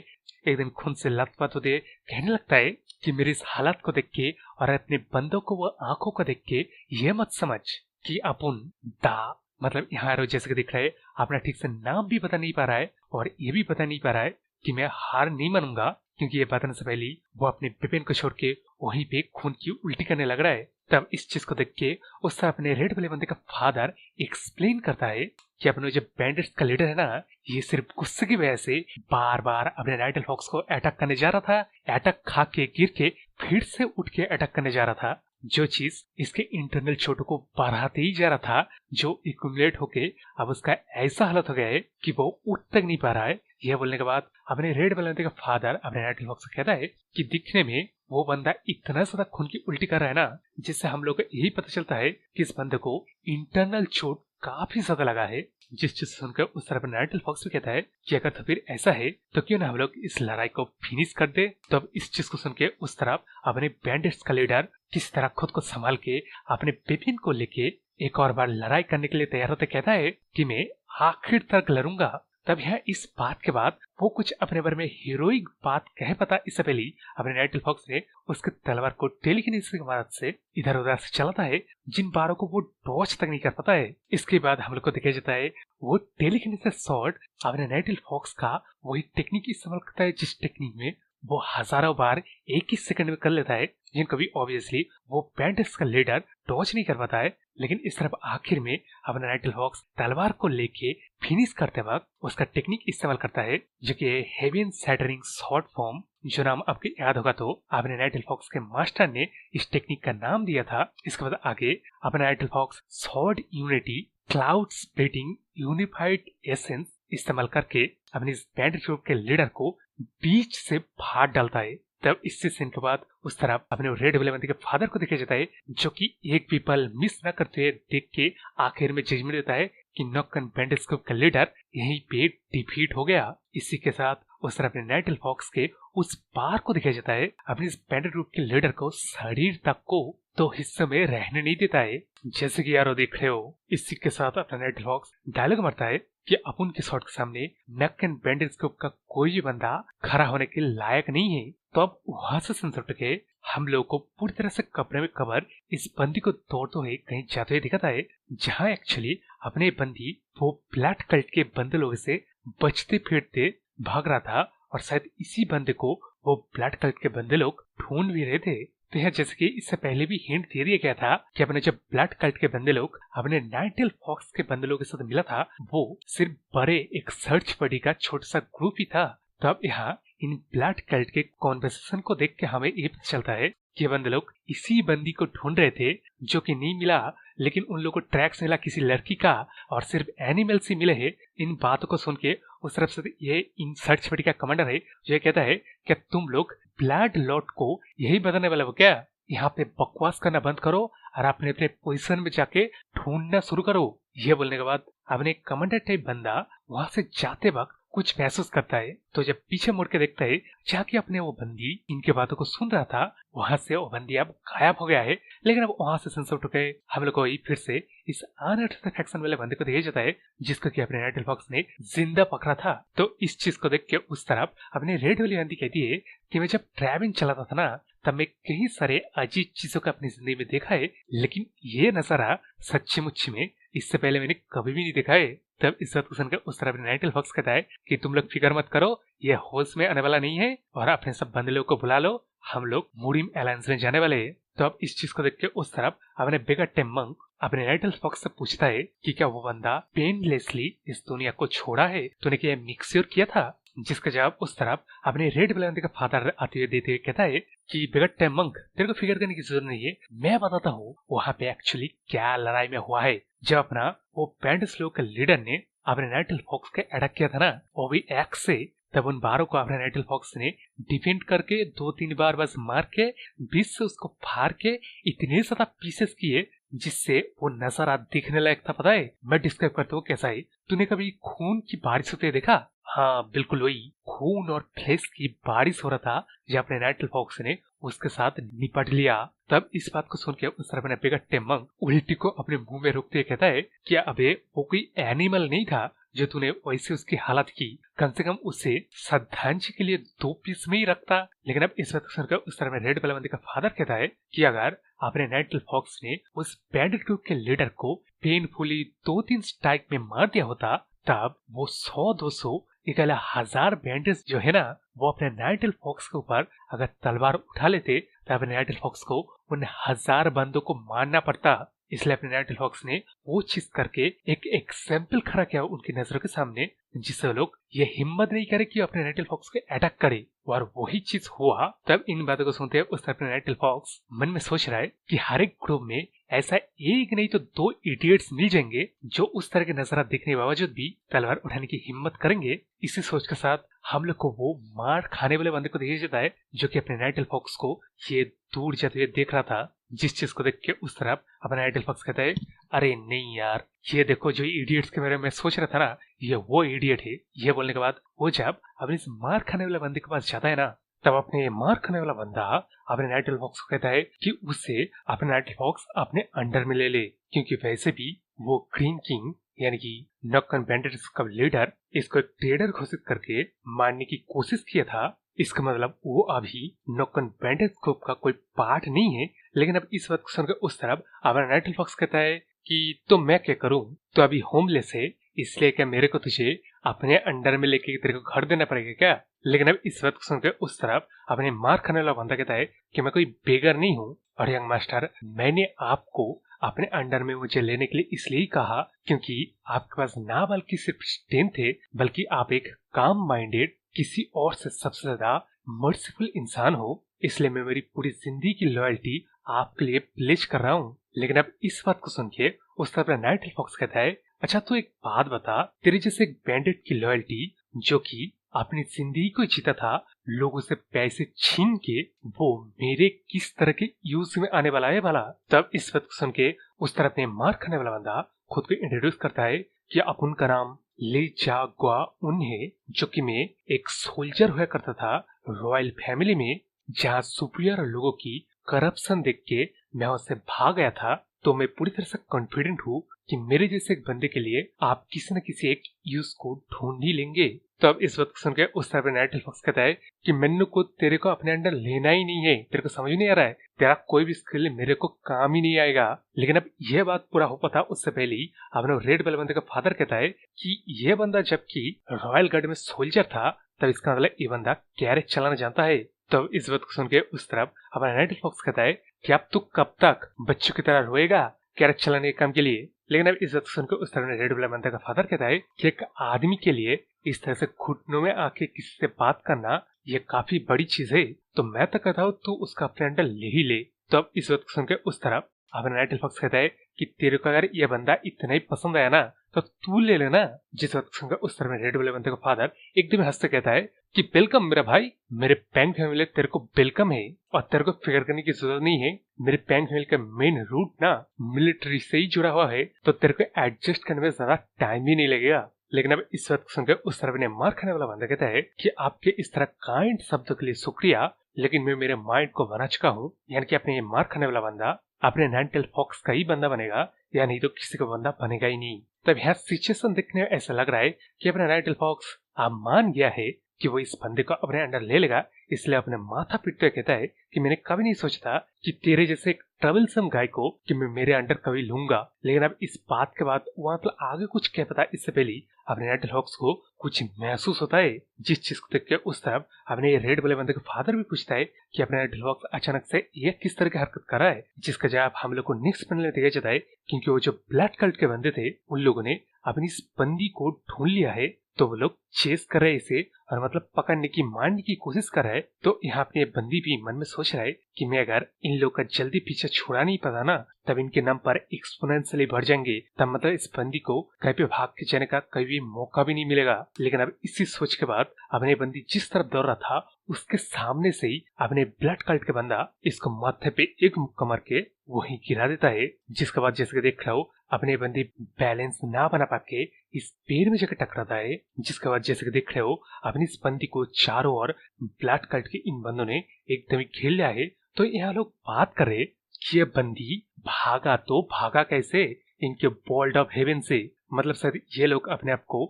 एकदम खून से लथपथ होते कहने लगता है कि मेरी इस हालत को देख के और अपने बंदों को वो आंखों को देख के ये मत समझ कि अपन दा मतलब यहाँ जैसे कि दिख रहा है अपना ठीक से नाम भी बता नहीं पा रहा है और ये भी बता नहीं पा रहा है कि मैं हार नहीं मानूंगा, क्योंकि ये बताने से पहले वो अपने विपिन को छोड़ के वहीं पे खून की उल्टी करने लग रहा है। तब इस चीज को देख के उससे अपने रेड वाले बंदे का फादर एक्सप्लेन करता है कि अपने जो बैंडेज का लीडर है ना, ये सिर्फ गुस्से की वजह से बार बार अपने नाइट फॉक्स को अटैक करने जा रहा था, अटैक खा के गिर के फिर से उठ के अटैक करने जा रहा था, जो चीज इसके इंटरनल चोटों को बढ़ाते ही जा रहा था, जो एक्यूमुलेट होके अब उसका ऐसा हालत हो गया है कि वो उठ तक नहीं पा रहा है। यह बोलने के बाद अपने रेड वाले बंदे का फादर अपने नाइट फॉक्स से कहता है कि दिखने में वो बंदा इतना ज्यादा खून की उल्टी कर रहा है ना, जिससे हम लोग को यही पता चलता है कि इस बंदे को इंटरनल चोट काफी ज्यादा लगा है। जिस चीज सुनकर उस तरफ नाइट फॉक्स भी कहता है कि अगर तो फिर ऐसा है तो क्यों ना हम लोग इस लड़ाई को फिनिश कर दे। तो अब इस चीज को सुन के उस तरफ अपने बैंडेज का लीडर किस तरह खुद को संभाल के अपने बिपिन को लेके एक और बार लड़ाई करने के लिए तैयार होते कहता है कि मैं आखिर तक लड़ूंगा। तब यह इस बात के बाद वो कुछ अपने बारे में हीरोइक बात कह पता इससे पहले अपने नाइट फॉक्स ने उसके तलवार को टेलीकिनेसिस की मदद से इधर उधर से चलाता है, जिन बारों को वो डॉज तक नहीं कर पाता है। इसके बाद हम लोग को दिखाया जाता है वो टेलीकिनेसिस स्वॉर्ड अपने नाइट फॉक्स का वही टेक्निक इस्तेमाल करता है जिस टेक्निक में वो हजारों बार एक ही सेकंड में कर लेता है, जिनको भी ऑब्वियसली वो बैंडिट्स का लीडर डॉज नहीं कर पाता है। लेकिन इस तरफ आखिर में अपना नाइट फॉक्स तलवार को लेके फिनिश करते वक्त उसका टेक्निक इस्तेमाल करता है जो कि हेवी सैटरिंग शॉर्ट फॉर्म, जो नाम आपको याद होगा तो अपने नाइट फॉक्स के मास्टर ने इस टेक्निक का नाम दिया था। इसके बाद आगे अपना knight fox sword unity cloud splitting unified essence इस्तेमाल करके अपने इस बैंड ग्रुप के लीडर को बीच से फाड़ डालता है। तब इससे सीन के बाद उस तरफ अपने रेड विलेवंती के फादर को देखा जाता है जो कि एक भी पल मिस न करते हुए देख के आखिर में जजमेंट देता है कि नॉकन बैंडिट्स ग्रुप का लीडर यहीं पे डिफीट हो गया। इसी के साथ उस तरफ अपने नाइट फॉक्स के उस पार को दिखाया जाता है अपने इस बैंडिट ग्रुप के लीडर को शरीर तक को दो हिस्सों में रहने नहीं देता है, जैसे कि यारो देख रहे हो। इसी के साथ अपना नाइट फॉक्स डायलॉग मारता है कि अपन के शॉट के सामने नॉकन बैंडिट्स ग्रुप का कोई भी बंदा खड़ा होने के लायक नहीं है। तो अब वहां से संसट के हम लोग को पूरी तरह से कपड़े में कवर इस बंदी को तोड़ते हुए कहीं जाते हुए दिखाता है, जहां एक्चुअली अपने बंदी वो ब्लड कल्ट के बंदे लोगों से बचते फिरते भाग रहा था और शायद इसी बंदे को वो ब्लड कल्ट के बंदे लोग ढूंढ भी रहे थे। तो यह जैसे कि इससे पहले भी हिंट दे दिया गया था कि अपने जब ब्लड कल्ट के बंदे लोग अपने नाइट फॉक्स के बंदे लोगों के साथ मिला था वो सिर्फ बड़े एक सर्च पार्टी का छोटा सा ग्रुप ही था। तो अब यहाँ इन ब्लड कल्ट के कॉन्वर्सेशन को देख के हमें ये पता चलता है कि बंदे लोग इसी बंदी को ढूंढ रहे थे जो कि नहीं मिला, लेकिन उन लोगों को ट्रैक्स मिला किसी लड़की का और सिर्फ एनिमल से मिले है। इन बातों को सुन के उस तरफ से ये इन सर्च पार्टी का कमांडर है जो ये कहता है कि तुम लोग ब्लड लॉर्ड को यही बदलने वाले हो क्या? यहाँ पे बकवास करना बंद करो और अपने अपने पोजीशन में जाके ढूंढना शुरू करो। ये बोलने के बाद अपने कमांडर टाइप बंदा वहां से जाते वक्त कुछ महसूस करता है, तो जब पीछे मुड़ के देखता है जाके अपने वो बंदी इनके बातों को सुन रहा था वहां से वो बंदी अब गायब हो गया है। लेकिन अब वहां से सनसेट हो गए हम लोग को फिर से इस अनअर्थली फैक्शन वाले बंदे को दिया जाता है जिसको कि अपने नाइट फॉक्स ने जिंदा पकड़ा था। तो इस चीज को देख के उस तरफ अपने रेड वाली बंदी कहती है कि मैं जब ट्रैवलिंग चलाता था ना तब मैं कई सारे अजीब चीजों को अपनी जिंदगी में देखा है, लेकिन ये नजारा सच्ची मुच्ची में इससे पहले मैंने कभी भी नहीं देखा है। तब इस बात को सुनकर उस तरफ नाइट फॉक्स कहता है कि तुम लोग फिक्र मत करो, ये होश में आने वाला नहीं है और अपने सब बंदे लोग को बुला लो, हम लोग मुरिम अलायंस में जाने वाले हैं। तो अब इस चीज को देख के उस तरफ अपने बेगा टेमंग अपने नाइट फॉक्स से पूछता है कि क्या वो बंदा पेनलेसली इस दुनिया को छोड़ा है, तूने क्या मिक्सर किया था? जिसका जवाब उस तरफ अपने रेड बलंदी का फादर आते हुए देते हुए कहता है कि बेगट टेमंग तेरे को फिक्र करने की जरूरत नहीं है, मैं बताता हूँ वहाँ पे एक्चुअली क्या लड़ाई में हुआ है। जब अपना वो बैंडिट्स लोग का लीडर ने अपने नाइट फॉक्स के अटैक किया था ना वो भी एक्स से, तब उन बारों को अपने नाइट फॉक्स ने डिफेंड करके 2-3 बार बस मार के बीच से उसको फाड़ के इतने ज्यादा पीसेस किए जिससे वो नजारा दिखने लायक था। पता है मैं डिस्क्राइब करता हूँ कैसा है। तूने कभी खून की बारिश होते देखा? हाँ बिल्कुल वही खून और फ्लेश की बारिश हो रहा था जब अपने नाइट फॉक्स ने उसके साथ निपट लिया। तब इस बात को सुन के उस तरफ बेगट टेमंग उल्टी को अपने मुंह में रोकते कहता है कि अबे वो कोई एनिमल नहीं था जो तूने वैसे उसकी हालत की, कम से कम उसे श्रद्धांजलि के लिए 2 पीस में ही रखता। लेकिन अब इस बात को सुनकर उस तरह रेड बलवंती का फादर कहता है कि अगर अपने नाइट फॉक्स ने उस बैंडिट ग्रुप के लीडर को पेनफुली 2-3 स्ट्राइक में मार दिया होता तब वो 100-200 1000 बैंडिट्स जो है ना वो अपने नाइट फॉक्स के ऊपर अगर तलवार उठा लेते तब अपने नाइट फॉक्स को उन 1000 बंदों को मारना पड़ता। इसलिए अपने नाइट फॉक्स ने वो चीज करके एक एग्जाम्पल खड़ा किया उनकी नजरों के सामने, जिससे लोग ये हिम्मत नहीं करे कि अपने नाइट फॉक्स के अटैक करे, और वही चीज हुआ। तब इन बातों को सुनते उस तरफ नाइट फॉक्स मन में सोच रहा है कि हर एक ग्रुप में ऐसा एक नहीं तो 2 इडियट्स मिल जाएंगे जो उस तरह के नजारा देखने के बावजूद भी तलवार उठाने की हिम्मत करेंगे। इसी सोच के साथ हम लोग को वो मार खाने वाले बंदे को देखा जाता है जो कि अपने नाइट फॉक्स को ये दूर जाते हुए देख रहा था। जिस चीज को देख के उस तरफ अपना नाइट फॉक्स कहता है अरे नहीं यार ये देखो जो इडियट्स के बारे में सोच रहा था ना ये वो इडियट है। ये बोलने के बाद वो जब अपने इस मार खाने वाले बंदे के पास जाता है ना तब अपने मार खाने वाला बंदा अपने नाइट फॉक्स को कहता है कि उसे अपने नाइट फॉक्स अपने अंडर में ले ले, क्योंकि वैसे भी वो ग्रीन किंग यानी कि नॉकन बैंडिट्स का लीडर इसको एक ट्रेडर घोषित करके मारने की कोशिश किया था। इसका मतलब वो अभी नॉकन बैंडिट्स ग्रुप का कोई पार्ट नहीं है। लेकिन अब इस वक्त सुनकर उस तरफ अपना नाइट फॉक्स कहता है कि तो मैं क्या करूं, तो अभी होमलेस है, इसलिए क्या मेरे को तुझे अपने अंडर में लेके तेरे को घर देना पड़ेगा क्या। लेकिन अब इस वक्त सुनकर उस तरफ अपने मार खाने वाला बंदा कहता है कि मैं कोई बेगर नहीं हूँ, और यंग मास्टर मैंने आपको अपने अंडर में मुझे लेने के लिए इसलिए ही कहा क्योंकि आपके पास ना बल्कि सिर्फ स्ट्रेंथ है, बल्कि आप एक काम माइंडेड किसी और से सबसे ज्यादा मर्सीफुल इंसान हो। इसलिए मैं मेरी पूरी जिंदगी की लॉयल्टी आपके लिए प्लेज कर रहा हूँ। लेकिन अब इस बात को सुन के उस तरफ नाइट फॉक्स कहता है, अच्छा तू एक बात बता, तेरे जैसे एक बैंडिट की लॉयल्टी जो कि अपनी जिंदगी को जीता था लोगों से पैसे छीन के, वो मेरे किस तरह के यूज में आने वाला है भला। तब इस बात को सुन के उस तरफ ने मार खाने वाला बंदा खुद को इंट्रोड्यूस करता है कि अपन का नाम ले जा गुआ उन है, जो कि मैं एक सोल्जर हुआ करता था रॉयल फैमिली में, जहाँ सुपीरियर लोगों की करप्शन देख के मैं उससे भाग गया था। तो मैं पूरी तरह से कॉन्फिडेंट हूँ कि मेरे जैसे एक बंदे के लिए आप किसी न किसी एक यूज को ढूंढ ही लेंगे। तो अब इस वक्त सुन के उस तरह नाइट फॉक्स कहता है कि मैंने को तेरे को अपने अंडर लेना ही नहीं है, तेरे को समझ नहीं आ रहा है, तेरा कोई भी स्किल मेरे को काम ही नहीं आएगा। लेकिन अब यह बात पूरा हो पाता उससे पहले ही अपने रेड बेल बंदे का फादर कहता है कि यह बंदा जबकि रॉयल गार्ड में सोल्जर था, तब इसका मतलब ये बंदा कैरेज चलाना जानता है। तो इस बात को सुन के उस तरफ अपना नाइट फॉक्स कहता है कि अब तू कब तक बच्चों की तरह रोएगा कैरेज चलाने के काम के लिए। लेकिन अब इस बात को सुनकर उस तरह रेड बेल बंदा का फादर कहता है कि एक आदमी के लिए इस तरह से घुटनों में आके किसी से बात करना ये काफी बड़ी चीज है, तो मैं तो कहता हूँ तू उसका अपने अंडर ले ही ले। तो अब इस बात को सुनकर उस तरफ अपना नाइट फॉक्स कहता है कि तेरे को अगर ये बंदा इतना ही पसंद आया ना तो तू ले लेना। जिस वक्त सुनकर उस तरह रेड बेल बंदे का फादर एकदम हंसते कहता है कि वेलकम मेरा भाई, मेरे पैंग फैमिली तेरे को वेलकम है, और तेरे को फिक्र करने की जरूरत नहीं है। मेरे पैंग फैमिली का मेन रूट ना मिलिट्री से ही जुड़ा हुआ है, तो तेरे को एडजस्ट करने में ज्यादा टाइम भी नहीं लगेगा। लेकिन अब इस वक्त सुनकर उस तरफ ने मार खाने वाला बंदा कहता है कि आपके इस तरह काइंड शब्दों के लिए शुक्रिया, लेकिन मैं मेरे माइंड को बना चुका हूँ। यानी कि अपने ये मार खाने वाला बंदा अपने नाइट फॉक्स का ही बंदा बनेगा, या नहीं तो किसी का बंदा बनेगा ही नहीं। तब यहाँ सिचुएशन देखने में ऐसा लग रहा है कि अपना नाइट फॉक्स आप मान गया है कि वो इस बंदे को अपने अंडर ले लेगा, इसलिए अपने माथा पीटते हुए कहता है कि मैंने कभी नहीं सोचा था कि तेरे जैसे एक ट्रबलसम गाय को कि मैं मेरे अंडर कभी लूंगा। लेकिन अब इस बात के बाद वहां पर आगे कुछ क्या पता, इससे पहले अपने नाइट हॉक्स को कुछ महसूस होता है, जिस चीज को देख के उस तरफ अपने रेड वाले बंदे का फादर भी पूछता है कि अपने नाइट हॉक्स अचानक से ये किस तरह की हरकत कर रहा है, जिसका जवाब हम लोग को नेक्स्ट पैनल में दिया जाता है। क्योंकि वो जो ब्लैक कल्ट के बंदे थे उन लोगों ने अपनी इस बंदी को ढूंढ लिया है, तो वो लोग चेस कर रहे इसे, और मतलब पकड़ने की मारने की कोशिश कर रहा है। तो यहाँ अपनी बंदी भी मन में सोच रहा है कि मैं अगर इन लोग का जल्दी पीछे छुड़ा नहीं पाता ना, तब इनके नाम पर एक्सपोनेंशियली बढ़ जाएंगे, तब मतलब इस बंदी को कहीं पे भाग के जाने का कभी भी मौका भी नहीं मिलेगा। लेकिन अब इसी सोच के बाद अपने बंदी जिस तरफ दौड़ रहा था उसके सामने से ही अपने ब्लड कल्ट के बंदा इसको माथे पे एक मुक्का मार के वहीं गिरा देता है। जिसके बाद जैसे देख रहा हो अपने बंदी बैलेंस ना बना पाके इस पेड़ में जाकर टकराता है। जिसके बाद जैसे देख रहे हो अपनी इस बंदी को चारों ओर ब्लड कल्ट के इन बंदों ने एकदम ही घेर लिया है। तो यहाँ लोग बात कर रहे कि ये बंदी भागा तो भागा कैसे, इनके बोल्ड ऑफ हेवन से। मतलब सर ये लोग अपने आप को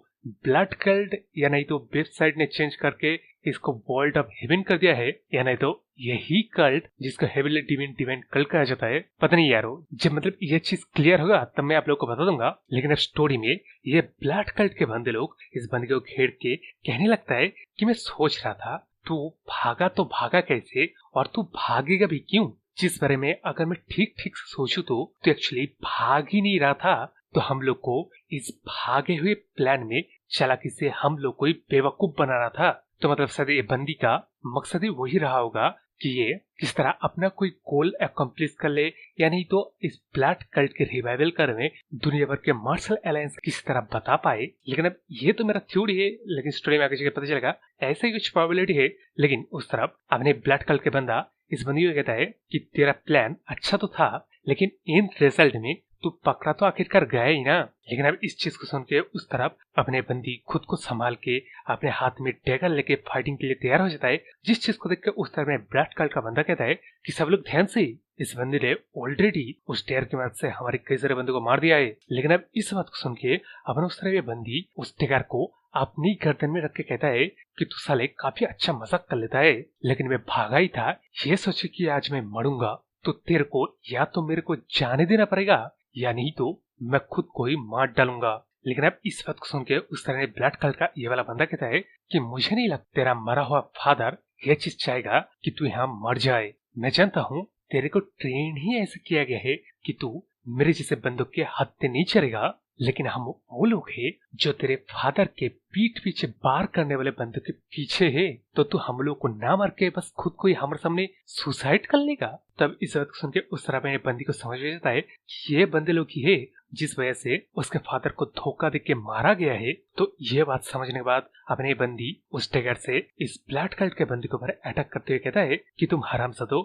ब्लड कल्ट या नहीं तो वेबसाइट ने चेंज करके इसको वर्ल्ड ऑफ हेवन कर दिया है, या नहीं तो यही कल्ट जिसको हेवनली डिवाइन डिवाइन कल्ट कहा जाता है। पता नहीं यारो, जब मतलब ये चीज क्लियर होगा तब मैं आप लोग को बता दूंगा। लेकिन अब स्टोरी में ये ब्लड कल्ट के बंदे लोग इस बंदे को घेर के कहने लगता है कि मैं सोच रहा था तू भागा तो भागा कैसे और तू भागेगा भी क्यों, जिस बारे में अगर मैं ठीक ठीक से सोचूं तो एक्चुअली भाग ही नहीं रहा था। तो हम लोग को इस भागे हुए प्लान में चालाकी से हम लोग को बेवकूफ बना रहा था। तो मतलब शायद ये बंदी का मकसद ही वही रहा होगा कि ये किस तरह अपना कोई गोल अकम्प्लिश कर ले, या नहीं तो इस ब्लड कल्ट के रिवाइवल कर में दुनिया भर के मार्शल अलायंस किस तरह बता पाए। लेकिन अब ये तो मेरा थ्योरी है, लेकिन स्टोरी में आगे जाकर पता चलेगा ऐसा ही कुछ प्रोबेबिलिटी है। लेकिन उस तरफ अपने ब्लड कल्ट के बंदा इस बंदी को कहता है कि तेरा प्लान अच्छा तो था, लेकिन इन रिजल्ट में तू पकड़ा तो आखिरकार गया ही ना। लेकिन अब इस चीज को सुन के उस तरफ अपने बंदी खुद को संभाल के अपने हाथ में डैगर लेके फाइटिंग के लिए तैयार हो जाता है। जिस चीज को देख के उस तरफ में ब्लैक कलर का बंदा कहता है कि सब लोग ध्यान से, इस बंदे ने ऑलरेडी उस डेयर की मदद से हमारे कई सारे बंदों को मार दिया है। लेकिन अब इस बात को सुन के अपने उस तरह बंदी उस डेगर को अपनी गर्दन में रख के कहता है कि तू साले काफी अच्छा मजाक कर लेता है, लेकिन मैं भागा ही था ये सोचे कि आज मैं मरूंगा तो तेरे को या तो मेरे को जाने देना पड़ेगा या नहीं तो मैं खुद को ही मार डालूंगा। लेकिन अब इस बात को सुन के उस तरह ब्लैक कलर का ये वाला बंदा कहता है कि मुझे नहीं लगता तेरा मरा हुआ फादर ये चीज चाहेगा कि तू यहाँ मर जाए। मैं जानता हूँ तेरे को ट्रेन ही ऐसे किया गया है कि तू मेरे जैसे बंदूक के हत्थे नहीं चलेगा, लेकिन हम वो लोग हैं जो तेरे फादर के पीठ पीछे बार करने वाले बंदूक के पीछे है, तो तू हम लोग को ना मार के बस खुद को ही हमारे सामने सुसाइड कर लेगा। तब इस बात को सुन के उस तरह में बंदी को समझ में आता है कि ये बंदे लोग ही है जिस वजह से उसके फादर को धोखा दे के मारा गया है। तो ये बात समझने के बाद अपने बंदी उस टैगर से इस ब्लैक कलर के बंदी के ऊपर अटैक करते हुए कहता है कि तुम हरामजादो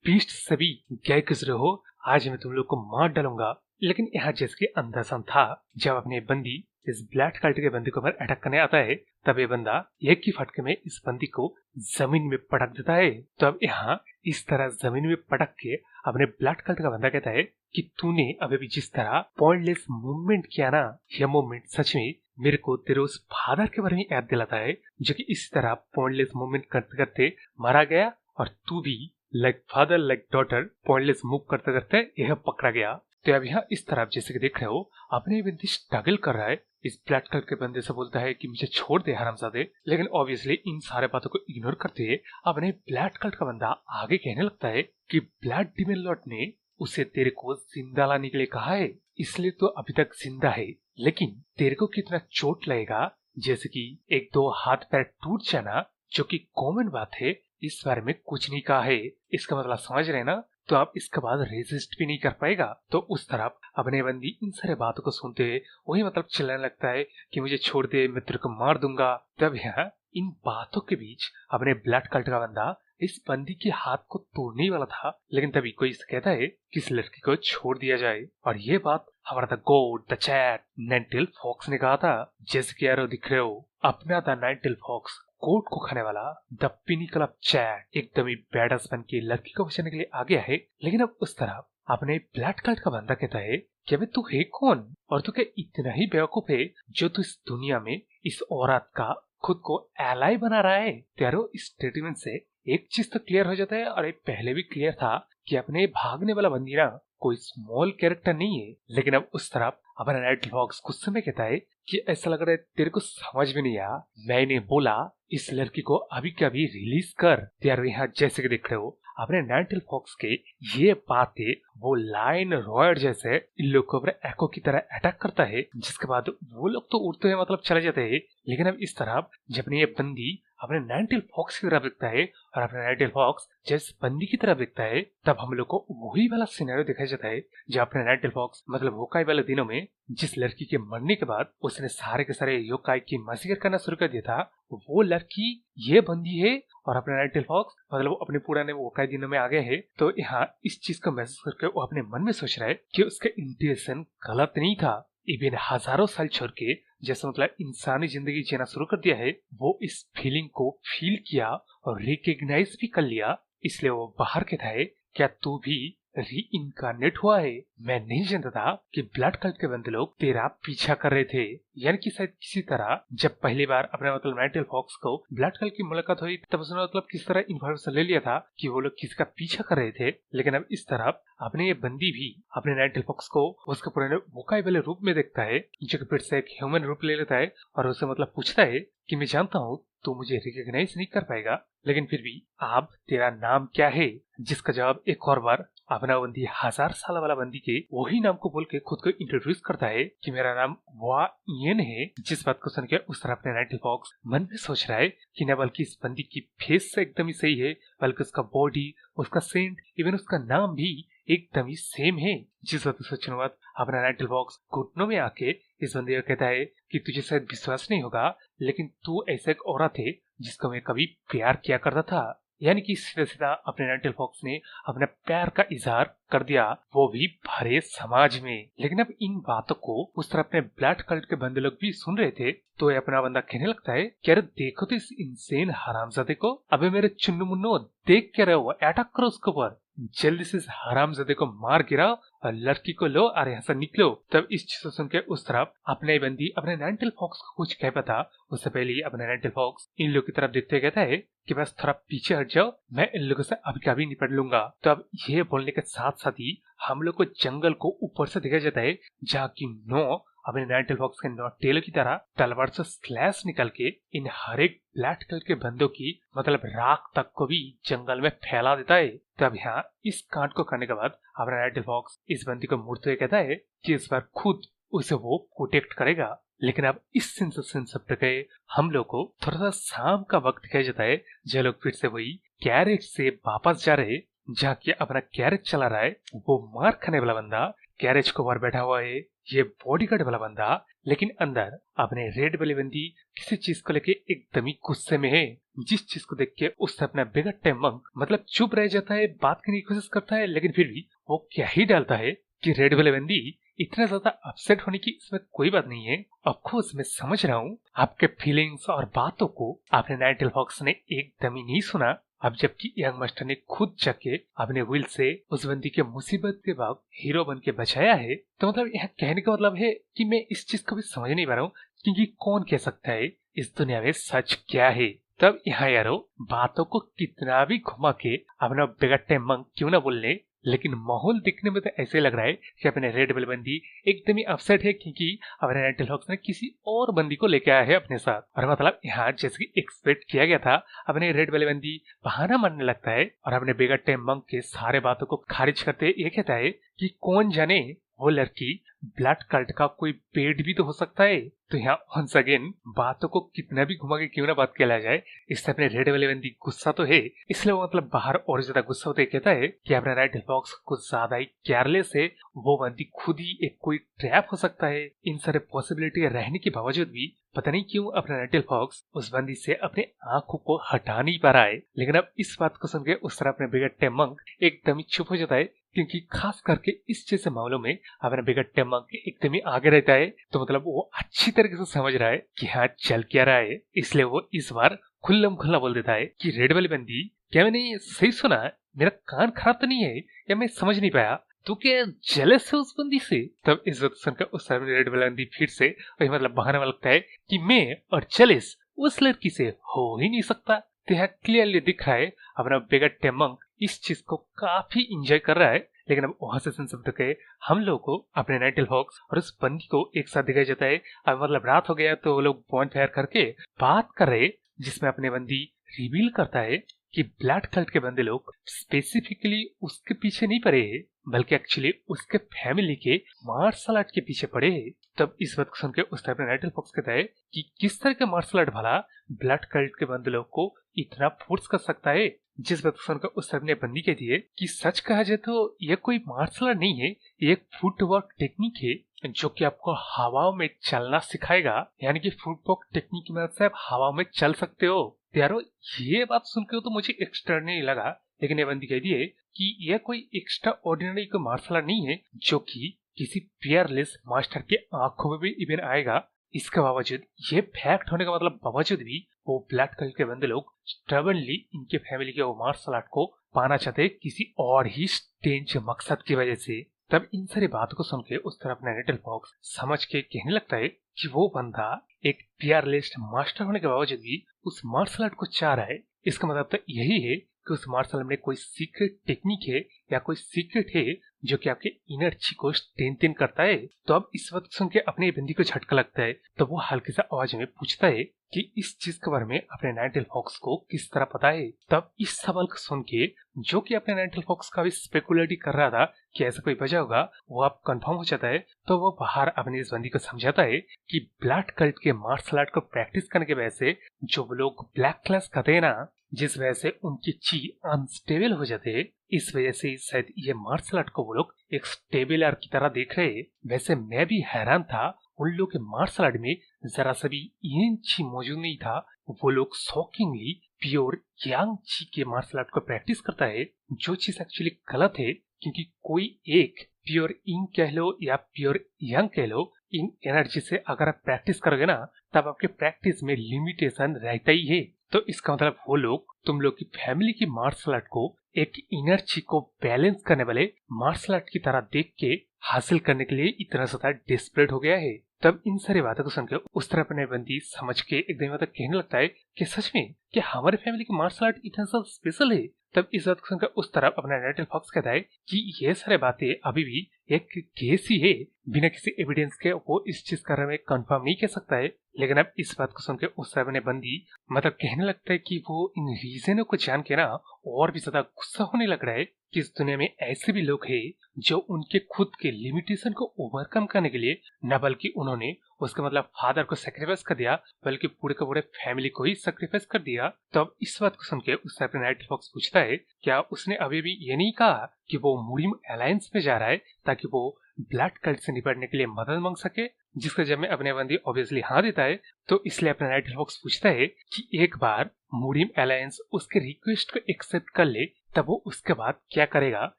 बीस्ट से भी गए गुजरे हो, आज मैं तुम लोग को मार डालूंगा। लेकिन यहाँ जिसके अंदाजा था जब अपने बंदी इस ब्लैक कलर के बंदी के ऊपर अटैक करने आता है तब ये बंदा एक ही फटके में इस बंदी को जमीन में पटक देता है। तो अब यहाँ इस तरह जमीन में पटक के अपने ब्लैक कलर का बंदा कहता है कि तूने अभी भी जिस तरह पॉइंटलेस मूवमेंट किया ना, यह मूवमेंट सच में मेरे को तेरे उस फादर के बारे में याद दिलाता है जो कि इस तरह पॉइंटलेस मूवमेंट करते करते मारा गया, और तू भी like father like daughter pointless move करते करते यह पकड़ा गया। तो अब यहाँ इस तरफ जैसे कि देख रहे हो अपने बंदी स्ट्रगल कर रहा है, इस ब्लैक कलर के बंदे से बोलता है कि मुझे छोड़ दे हरामजादे। लेकिन ऑब्वियसली इन सारे बातों को इग्नोर करते हुए अपने ब्लैक कलर का बंदा आगे कहने लगता है कि ब्लैक डीमन लॉर्ड ने उसे तेरे को जिंदा लाने के लिए कहा है, इसलिए तो अभी तक जिंदा है। लेकिन तेरे को कितना चोट लगेगा, जैसे कि एक दो हाथ पैर टूट जाना, जो कि कॉमन बात है, इस बारे में कुछ नहीं कहा है। इसका मतलब समझ रहे ना, तो आप इसके बाद रेजिस्ट भी नहीं कर पाएगा। तो उस तरफ अपने बंदी इन सारे बातों को सुनते हुए वही मतलब चिल्लाने लगता है कि मुझे छोड़ दे, मैं तेरे को मार दूंगा। तब यहाँ इन बातों के बीच अपने ब्लैक कलर का बंदा इस बंदी के हाथ को तोड़ने वाला था, लेकिन तभी कोई इसे कहता है कि इस लड़की को छोड़ दिया जाए। और ये बात हमारा द गोड द चैट नाइनटेल फॉक्स ने कहा था। जैसे कि यार दिख रहे हो अपना द नाइनटेल फॉक्स कोर्ट को खाने वाला द पिनिकल ऑफ चैट एकदम ही बैडस बन के लड़की को बचाने के लिए आ गया है। लेकिन अब उस तरफ अपने ब्लैक कलर का बंदा कहता है कि अबे तू है कौन, और तू क्या इतना ही बेवकूफ है जो तू इस दुनिया में इस औरत का खुद को एलाई बना रहा है। त्यारो इस स्टेटमेंट से एक चीज तो क्लियर हो जाता है, और एक पहले भी क्लियर था कि अपने भागने वाला बंदी ना कोई स्मॉल कैरेक्टर नहीं है। लेकिन अब उस तरफ अपना नाइनटेल फॉक्स गुस्से में कहता है कि ऐसा लग रहा है तेरे को समझ में नहीं आया, मैंने बोला इस लड़की को अभी के अभी रिलीज कर। यार यहाँ जैसे कि देख रहे हो अपने नाइनटेल फॉक्स के ये बातें वो लाइन रॉयर जैसे इन लोग के ऊपर एको की तरह अटैक करता है, जिसके बाद वो लोग तो उड़ते हुए मतलब चले जाते हैं। लेकिन अब इस तरह जब ये बंदी अपने नाइनटेल फॉक्स की तरफ दिखता है और अपने नाइनटेल फॉक्स जिस बंदी की तरफ दिखता है, तब हम लोग को वही वाला सिनेरियो दिखाया जाता है जो अपने नाइनटेल फॉक्स मतलब होकाई वाले दिनों में जिस लड़की के मरने के बाद उसने सारे के सारे योकाई की मसीगर करना शुरू कर दिया था, वो लड़की ये बंदी है। और अपने नाइनटेल फॉक्स मतलब अपने पुराने होकाई दिनों में आ गए है। तो यहाँ इस चीज को महसूस करके वो अपने मन में सोच रहा है कि उसका इंटेंशन गलत नहीं था। इवन हजारों साल छोड़ के जैसे मतलब इंसानी जिंदगी जीना शुरू कर दिया है, वो इस फीलिंग को फील किया और रिकग्नाइज भी कर लिया। इसलिए वो बाहर कहता है क्या तू भी री इनकारनेट हुआ है? मैं नहीं जानता था कि ब्लड कल्ट के बंदे लोग तेरा पीछा कर रहे थे। यानी कि शायद किसी तरह जब पहली बार अपने मतलब नाइनटेल फॉक्स को ब्लड कल्ट की मुलाकात हुई तब उसने मतलब किस तरह इन्फॉर्मेशन ले लिया था कि वो लोग किसका पीछा कर रहे थे। लेकिन अब इस तरह अपने ये बंदी भी अपने नाइनटेल फॉक्स को उसके पुराने वोकाई वाले रूप में देखता है, जो कि फिर से एक ह्यूमन रूप ले लेता है और उसे मतलब पूछता है कि मैं जानता हूँ तू मुझे रिकॉग्नाइज नहीं कर पाएगा, लेकिन फिर भी अब तेरा नाम क्या है? जिसका जवाब एक और बार अपना बंदी 1000 साल वाला बंदी के वही नाम को बोल के खुद को इंट्रोड्यूस करता है कि मेरा नाम वा इयन है। जिस बात को सुन के उस तरह अपने नाइनटेल फॉक्स मन में सोच रहा है कि न बल्कि इस बंदी की फेस से एकदम ही सही है, बल्कि उसका बॉडी, उसका सेंट, इवन उसका नाम भी एकदम ही सेम है। जिस बात को सोचने बाद अपना नाइनटेल फॉक्स घुटनों में आके इस बंदी को कहता है कि तुझे शायद विश्वास नहीं होगा, लेकिन तू ऐसा एक औरत है जिसको मैं कभी प्यार किया करता था। यानी कि सीधा सीधा अपने नाइटिल फॉक्स ने अपने प्यार का इजहार कर दिया, वो भी भरे समाज में। लेकिन अब इन बातों को उस तरह अपने ब्लड कल्ट के बंदे लोग भी सुन रहे थे, तो ये अपना बंदा कहने लगता है कि अरे देखो तो इस इंसेन हरामजादे को, अबे मेरे चुन्नू मुन्नो देख क्या रहे हो, अटैक करो उसके ऊपर, जल्दी से इस हरामजादे को मार गिराओ और लड़की को लो और यहाँ से निकलो। तब इस चीज को सुन के उस तरफ अपने बंदी अपने नाइटिल फॉक्स को कुछ कह पाता, उससे पहले ही अपने नाइटिल फॉक्स इन लोग की तरफ देखते कहता है कि बस थोड़ा पीछे हट जाओ, मैं इन लोगों से अभी कभी निपट लूंगा। तो अब ये बोलने के साथ साथ ही हम लोग को जंगल को ऊपर से दिखाया जाता है, जहाँ की नो अपने नाइटिल फॉक्स के नौ टेलों की तरह तलवार से स्लैश निकल के इन हर एक ब्लैक कलर के बंदों की मतलब राख तक को भी जंगल में फैला देता है। तब यहाँ इस कांड को करने के बाद अपना नाइटिल फॉक्स इस बंदी को मुड़ते हुए कहता है कि इस बार खुद उसे वो प्रोटेक्ट करेगा। लेकिन अब इस सीन से गए हम लोग को थोड़ा सा शाम का वक्त दिखाया जाता है, जो लोग फिर से वही कैरेज से वापस जा रहे, जहाँ की अपना कैरेज चला रहा है वो मार खाने वाला बंदा कैरेज को बाहर बैठा हुआ है, ये बॉडीगार्ड वाला बंदा, लेकिन अंदर अपने रेड वाली बंदी किसी चीज को लेके एकदम ही गुस्से में है, जिस चीज को देख के उससे अपना बिगड़ते मंक मतलब चुप रह जाता है, बात करने की कोशिश करता है, लेकिन फिर भी वो क्या ही डालता है कि रेड वाली बंदी इतना ज्यादा अपसेट होने की इसमें कोई बात नहीं है। ऑफकोर्स मैं समझ रहा हूँ आपके फीलिंग्स और बातों को आपने नाइटिल फॉक्स ने एकदम ही नहीं सुना। अब जबकि यंग मास्टर ने खुद जाके अपने व्हील से उस बंदी के मुसीबत के बाद हीरो बन के बचाया है, तो मतलब यहाँ कहने का मतलब है कि मैं इस चीज को भी समझ नहीं पा रहा हूँ क्योंकि कौन कह सकता है इस दुनिया में सच क्या है। तब यहाँ यारो बातों को कितना भी घुमा के अपना बिगड़ते मंग क्यों ना बोलने, लेकिन माहौल दिखने में तो ऐसे लग रहा है कि अपने रेड बेल बंदी एकदम ही अपसेट है क्योंकि अपने नाइटिल फॉक्स ने किसी और बंदी को लेके आया है अपने साथ। और मतलब यहाँ जैसे कि एक्सपेक्ट किया गया था, अपने रेड बेल बंदी बहाना मारने लगता है और अपने बिगड़ते मंग के सारे बातों को खारिज करते ये कहता है कि कौन जाने वो लड़की ब्लड कल्ट का कोई पेड़ भी तो हो सकता है। तो यहाँ वंस अगेन बातों को कितना भी घुमा के क्यों ना बात किया जाए, इससे अपने रेड वाले बंदी गुस्सा तो है, इसलिए वो मतलब बाहर और ज्यादा गुस्सा होते कहता है कि अपना नाइटिल फॉक्स कुछ ज्यादा ही केयरलेस है, वो बंदी खुद ही एक कोई ट्रैप हो सकता है। इन सारे पॉसिबिलिटी रहने के बावजूद भी पता नहीं क्यों अपना नाइटिल फॉक्स उस बंदी से अपने आंखों को हटा नहीं पा रहा है। लेकिन अब इस बात को सुन के उस तरह अपने बिगड़ते मंक एकदम ही चुप हो जाता है, क्योंकि खास करके इस जैसे मामलों में अपना बिगड़ते मंक एकदम ही आगे रहता है, तो मतलब वो अच्छी तरीके से समझ रहा है कि हाँ चल क्या रहा है, इसलिए वो इस बार खुल्लम खुल्ला बोल देता है कि रेड वाली बंदी क्या मैंने सही सुना, मेरा कान खराब तो नहीं है या मैं समझ नहीं पाया, तू क्या जेलस है उस बंदी से। तब इस बात सुनकर उस समय रेड वाली बंदी फिर से वही मतलब बहाना लगता है कि मैं और जेलस उस लड़की से हो ही नहीं सकता। तो यहाँ क्लियरली दिख रहा है अपना बिगड़ते मंक इस चीज को काफी इंजॉय कर रहा है। लेकिन अब वहां से शब्द के हम लोग को अपने नाइटिल फॉक्स और उस बंदी को एक साथ दिखाया जाता है। अब मतलब रात हो गया तो वो लोग बॉन्ड फायर करके बात कर रहे, जिसमें अपने बंदी रिवील करता है कि ब्लड कल्ट के बंदे लोग स्पेसिफिकली उसके पीछे नहीं पड़े हैं, बल्कि एक्चुअली उसके फैमिली के मार्शल आर्ट के पीछे पड़े हैं। तब इस बात को सुन के उस टाइप नाइटिल फॉक्स कहता है कि किस तरह के मार्शल आर्ट भला ब्लड कल्ट के बंदे लोग को इतना फोर्स कर सकता है। जिस बात को सुनकर उस टाइप ने बंदी कहती है कि सच कहा जाए तो यह कोई मार्शल आर्ट नहीं है, ये एक फुटवर्क टेक्निक है जो कि आपको हवाओं में चलना सिखाएगा, यानी कि फुटवर्क टेक्निक की मदद से आप हवा में चल सकते हो। यारो ये बात सुन के तो मुझे एक्स्ट्रा नहीं लगा, लेकिन ये बंदी कहती है कि यह कोई एक्स्ट्रा ऑर्डिनरी कोई मार्शल आर्ट नहीं है जो कि किसी पियरलेस मास्टर के आंखों में भी इवन आएगा। इसके बावजूद ये फैक्ट होने का मतलब बावजूद भी वो ब्लड कलर के बंदे लोग स्टबनली इनके फैमिली के वो मार्शल आर्ट को पाना चाहते किसी और ही स्टेंज मकसद की वजह से। तब इन सारी बातों को सुन के उस तरफ नाइटिल फॉक्स समझ के कहने लगता है कि वो बंदा एक पियरलेस मास्टर होने के बावजूद भी उस मार्शल आर्ट को चाह रहा है। इसका मतलब तो यही है कि उस मार्शल आर्ट में कोई सीक्रेट टेक्निक है या कोई सीक्रेट है जो कि आपके इनर ची को स्ट्रेंथन करता है। तो अब इस वक्त सुन के अपने बंदी को झटका लगता है, तो वो हल्की सा आवाज में पूछता है कि इस चीज के बारे में अपने नाइटिल फॉक्स को किस तरह पता है। तब इस सवाल को सुन के जो कि अपने नाइटिल फॉक्स का भी स्पेकुलेट कर रहा था कि ऐसा कोई वजह होगा, वो अब कंफर्म हो जाता है। तो वो बाहर अपनी इस बंदी को समझाता है कि ब्लड कल्ट के मार्शल आर्ट को प्रैक्टिस करने की वजह से जो लोग ब्लैक क्लास करते हैं ना, जिस वजह से उनकी ची अनस्टेबल हो जाते हैं, इस वजह से शायद ये मार्शल आर्ट को वो लोग एक स्टेबल आर्ट की तरह देख रहे हैं। वैसे मैं भी हैरान था, उन लोग के मार्शल आर्ट में जरा सा भी इंच मौजूद नहीं था। वो लोग शॉकिंगली प्योर यांग ची के मार्शल आर्ट को प्रैक्टिस करता है, जो चीज एक्चुअली गलत है, क्योंकि कोई एक प्योर इंग कह लो या प्योर यांग कह लो, इन एनर्जी से अगर आप प्रैक्टिस करोगे ना, तब आपके प्रैक्टिस में लिमिटेशन रहता ही है। तो इसका मतलब वो लोग तुम लोग की फैमिली की मार्शल आर्ट को एक एनर्जी को बैलेंस करने वाले मार्शल आर्ट की तरह देख के हासिल करने के लिए इतना ज्यादा डेस्परेट हो गया है। तब इन सारी बातों को सुनकर उस तरह अपने बंदी समझ के एकदम मतलब कहने लगता है कि सच में कि हमारे फैमिली की मार्शल आर्ट इतना सा स्पेशल है। तब इस बात को सुनकर उस तरफ अपना नाइटल फॉक्स कहता है कि ये सारे बातें अभी भी एक केस ही है, बिना किसी एविडेंस के वो इस चीज का में कंफर्म नहीं कह सकता है। लेकिन अब इस बात को सुनकर उस तरह अपने बंदी मतलब कहने लगता है कि वो इन रीजनों को जान के ना और भी ज्यादा गुस्सा होने लग रहा है कि इस दुनिया में ऐसे भी लोग हैं जो उनके खुद के लिमिटेशन को ओवरकम करने के लिए न बल्कि उन्होंने उसके मतलब फादर को सेक्रीफाइस कर दिया, बल्कि पूरे के पूरे फैमिली को ही सेक्रीफाइस कर दिया। तो अब इस बात को सुन के उससे अपने नाइट फॉक्स पूछता है क्या उसने अभी भी ये नहीं कहा कि वो मुरिम अलायंस में जा रहा है ताकि वो ब्लड कल्ट से निपटने के लिए मदद मांग सके, जिसका जब में अपने बंदी ऑब्वियसली हाँ देता है। तो इसलिए अपना नाइट फॉक्स पूछता है कि एक बार मुरिम अलायंस उसके रिक्वेस्ट को एक्सेप्ट कर ले तब वो उसके बाद क्या करेगा,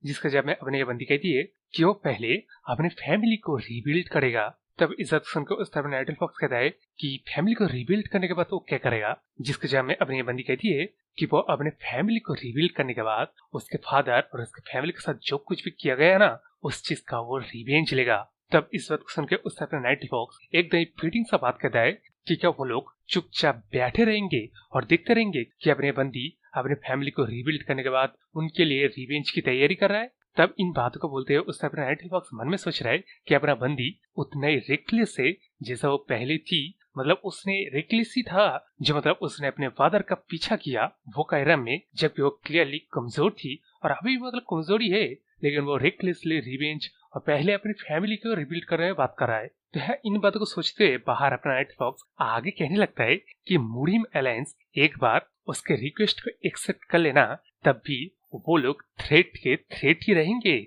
जिसका जब में अपने बंदी कहती है कि वो पहले अपने फैमिली को रिबिल्ड करेगा। तब इज्जत सुनकर उस तरफ नाइटल फॉक्स कहता है कि फैमिली को रिबिल्ड करने के बाद वो क्या करेगा, जिसके जवाब में अपनी बंदी कहती है कि वो अपने फैमिली को रिबिल्ड करने के बाद उसके फादर और उसके फैमिली के साथ जो कुछ भी किया गया ना, उस चीज का वो रिवेंज लेगा। तब इस बात को सुनकर उस तरफ नाइटल फॉक्स एकदम फीटिंग सा बात कहता है कि क्या वो लोग चुपचाप बैठे रहेंगे और देखते रहेंगे कि अपने बंदी अपने फैमिली को रिबिल्ड करने के बाद उनके लिए रिवेंज की तैयारी कर रहा है। तब इन बातों को बोलते हुए उस अपना नाइटल फॉक्स मन में सोच रहा है कि अपना बंदी उतना ही रेकलेस है जैसा वो पहले थी। मतलब उसने रेकलेस ही था जो मतलब उसने अपने फादर का पीछा किया वो कायरम में, जबकि वो क्लियरली कमजोर थी और अभी भी मतलब कमजोरी है, लेकिन वो रेकलेसली रिवेंज और पहले अपनी फैमिली को रिबिल्ड करने में बात कर रहा है। तो है इन बातों को सोचते हुए बाहर अपना नाइटल फॉक्स आगे कहने लगता है कि मुरिम अलायंस एक बार उसके रिक्वेस्ट को एक्सेप्ट कर लेना तब भी वो लोग थ्रेट के थ्रेट ही रहेंगे।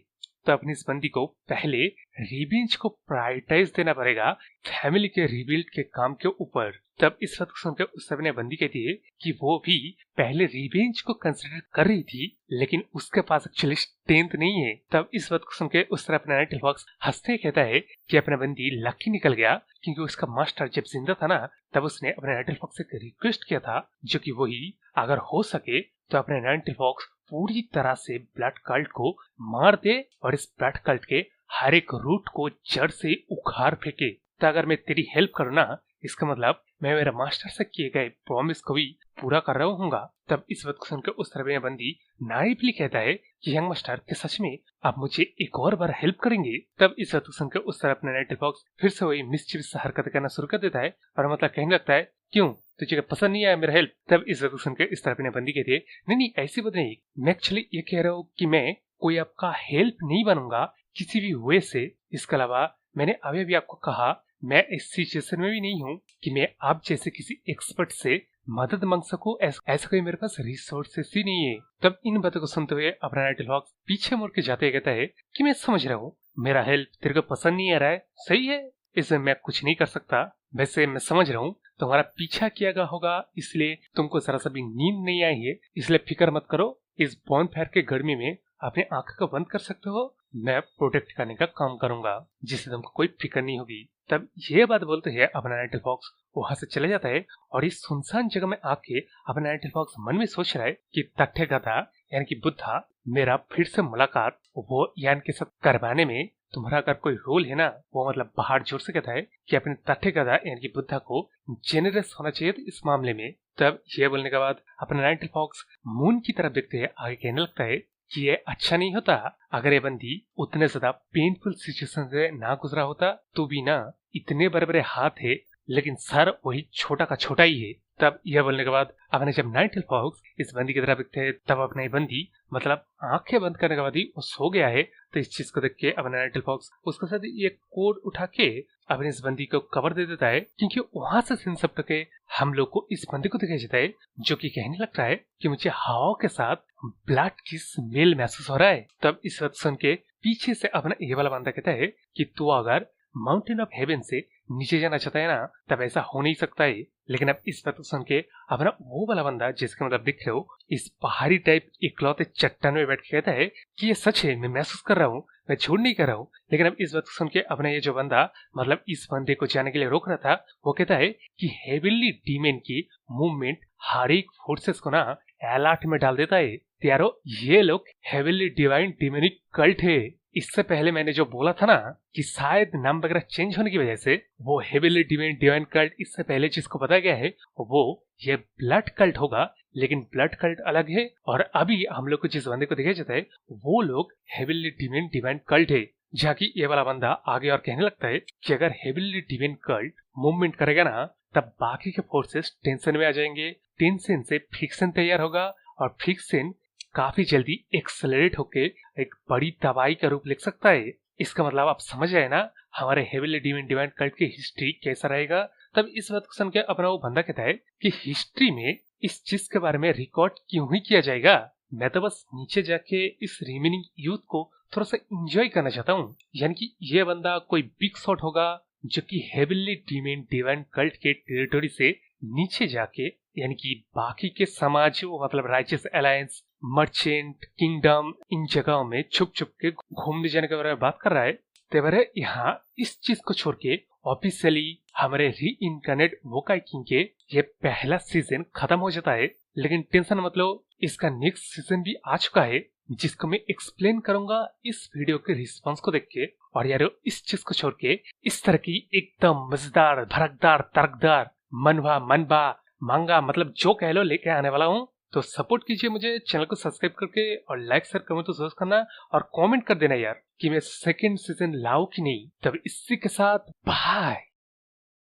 तो अपनी इस बंदी को पहले रिवेंज को प्रायोरिटाइज देना पड़ेगा फैमिली के रिबिल्ड के काम के ऊपर। तब इस वक्त सुनकर उस सब ने बंदी कहती है कि वो भी पहले रिवेंज को कंसिडर कर रही थी, लेकिन उसके पास एक्चुअली स्ट्रेंथ नहीं है। तब इस वक्त सुनकर उस तरह अपना नाइटल फॉक्स हंसते कहता है कि अपना बंदी लकी निकल गया, क्योंकि उसका मास्टर जब जिंदा था ना तब उसने अपने नाइटल फॉक्स से रिक्वेस्ट किया था जो कि वही अगर हो सके तो अपने नाइटल फॉक्स पूरी तरह से ब्लड कल्ट को मार दे और इस ब्लड कल्ट के हर एक रूट को जड़ से उखाड़ फेंके। तो अगर मैं तेरी हेल्प करूँ ना, इसका मतलब मैं मेरे मास्टर से किए गए प्रॉमिस को भी पूरा कर रहा हूँ। तब इस वक्त सुनकर उस तरह में बंदी नाइवली कहता है कि यंग मास्टर के सच में आप मुझे एक और बार हेल्प करेंगे। तब इस वक्त सुनकर उस तरह अपने नाइटल फॉक्स फिर से वही मिस्चीवियस हरकत करना शुरू कर देता है और मतलब कहने लगता है क्यों तुझे पसंद नहीं आया मेरा हेल्प। तब इस वक्त सुनकर इस तरह अपने बंदी कहती है नहीं ऐसी बात नहीं, मैं एक्चुअली ये कह रहा हूँ कि मैं कोई आपका हेल्प नहीं बनूंगा किसी भी वे से। इसके अलावा मैंने अभी भी आपको कहा मैं इस सिचुएशन में भी नहीं हूँ कि मैं आप जैसे किसी एक्सपर्ट से मदद मांग सकूं, ऐसा कोई मेरे पास रिसोर्सेस ही नहीं है। तब इन बातों को सुनते हुए अपना नाइटल फॉक्स पीछे मुड़ के जाते कहता है कि मैं समझ रहा हूँ मेरा हेल्प तेरे को पसंद नहीं आ रहा है, सही है, इसमें मैं कुछ नहीं कर सकता। वैसे मैं समझ रहा हूँ तुम्हारा पीछा किया गया होगा इसलिए तुमको जरा सा भी नींद नहीं आई है, इसलिए फिक्र मत करो, इस बॉनफायर के गर्मी में अपने आंखों को बंद कर सकते हो, मैं प्रोटेक्ट करने का काम करूंगा जिससे तुमको कोई फिक्र नहीं होगी। तब ये बात बोलते हैं अपना नाइटल फॉक्स वहां से चले जाता है और इस सुनसान जगह में आके अपना नाइटल फॉक्स मन में सोच रहा है कि तथ्य गधा यानी कि बुद्धा मेरा फिर से मुलाकात वो यान के साथ करवाने में तुम्हारा अगर कोई रोल है ना, वो मतलब बाहर जोर से कहता है कि अपने तथ्य गधा यानी कि बुद्धा को जेनरस होना चाहिए इस मामले में। तब ये बोलने के बाद अपना नाइटल फॉक्स मून की तरफ देखते हैं, आगे कहने लगता है कि ये अच्छा नहीं होता अगर ये बंदी उतने ज्यादा पेनफुल सिचुएशन से ना गुजरा होता तो भी ना, इतने बड़े बड़े हाथ है लेकिन सर वही छोटा का छोटा ही है। तब यह बोलने के बाद अपने जब नाइटल फॉक्स इस बंदी की तरफ देखते हैं तब अपना बंदी मतलब आंखें बंद करने के बाद ही वो सो गया है। तो इस चीज को देख के अपना नाइटल फॉक्स उसके साथ ये कोड उठा के अपने इस बंदी को कवर दे देता है, क्योंकि वहां से सीन सब के हम लोग को इस बंदी को दिखाई जाता है जो कि कहने लगता है कि मुझे हवाओं के साथ ब्लड की स्मेल महसूस हो रहा है। तब इस वक्त सुन के पीछे से अपना ये वाला बंदा कहता है कि तू अगर माउंटेन ऑफ हेवन से नीचे जाना चाहता है ना, तब ऐसा हो नहीं सकता है। लेकिन अब इस बात को सुन के अब ना वो वाला बंदा जिसके मतलब दिख रहे हो इस पहाड़ी टाइप इकलौते चट्टान में बैठ के कहता है कि ये सच है, मैं महसूस कर रहा हूँ, मैं झूठ नहीं कर रहा हूँ। लेकिन अब इस बात को सुन के अपना ये जो बंदा मतलब इस बंदे को जाने के लिए रोक रहा था, वो कहता है कि हेवनली डीमन की मूवमेंट हर एक फोर्सेस को ना अलर्ट में डाल देता है। यारो ये लोग हेवनली डिवाइन डीमनिक कल्ट है। इससे पहले मैंने जो बोला था ना कि शायद नाम वगैरह चेंज होने की वजह से वो हेवनली डिवाइन कल्ट, इससे पहले जिसको बताया गया है वो ये ब्लड कल्ट होगा। लेकिन ब्लड कल्ट अलग है और अभी हम लोग को जिस बंदे को दिखाया जाता है वो लोग हेवनली डिवाइन कल्ट है। जहाँ की ये वाला बंदा आगे और कहने लगता है कि अगर हेवनली डिवाइन कल्ट मूवमेंट करेगा ना, तब बाकी के फोर्सेस टेंशन में आ जाएंगे, टेंशन से फ्रिक्शन तैयार होगा और फ्रिक्शन काफी जल्दी एक्सेलरेट होके एक बड़ी तबाही का रूप ले सकता है। इसका मतलब आप समझ आए ना हमारे हेवनली डिवाइन कल्ट की हिस्ट्री कैसा रहेगा। तब इस बात को सुन के अपना वो बंदा कहता है कि हिस्ट्री में इस चीज के बारे में रिकॉर्ड क्यों ही किया जाएगा, मैं तो बस नीचे जाके इस रिमेनिंग यूथ को थोड़ा सा एंजॉय करना चाहता हूँ। यानी कि ये बंदा कोई बिग शॉट होगा जो कि हेवनली डिवाइन कल्ट के टेरिटोरी से नीचे जाके यानी कि बाकी के समाज मतलब राइचियस अलायंस, मर्चेंट किंगडम, इन जगहों में छुप छुप के घूमने जाने के बारे में बात कर रहा है। तेवरे यहाँ इस चीज को छोड़ के ऑफिशियली हमारे री इनकारनेट वोकाई किंग के ये पहला सीजन खत्म हो जाता है। लेकिन टेंशन मतलब इसका नेक्स्ट सीजन भी आ चुका है जिसको मैं एक्सप्लेन करूंगा इस वीडियो के रिस्पांस को देख के। और यार इस चीज को छोड़ के इस तरह की एकदम मजेदार भड़कदार तर्कदार मनवा मांगा मतलब जो कह लो लेके आने वाला हूँ। तो सपोर्ट कीजिए मुझे, चैनल को सब्सक्राइब करके और लाइक शेयर कमेंट तो जरूर करना और कमेंट कर देना यार कि मैं सेकंड सीजन लाऊं कि नहीं। तब इसी के साथ बाय।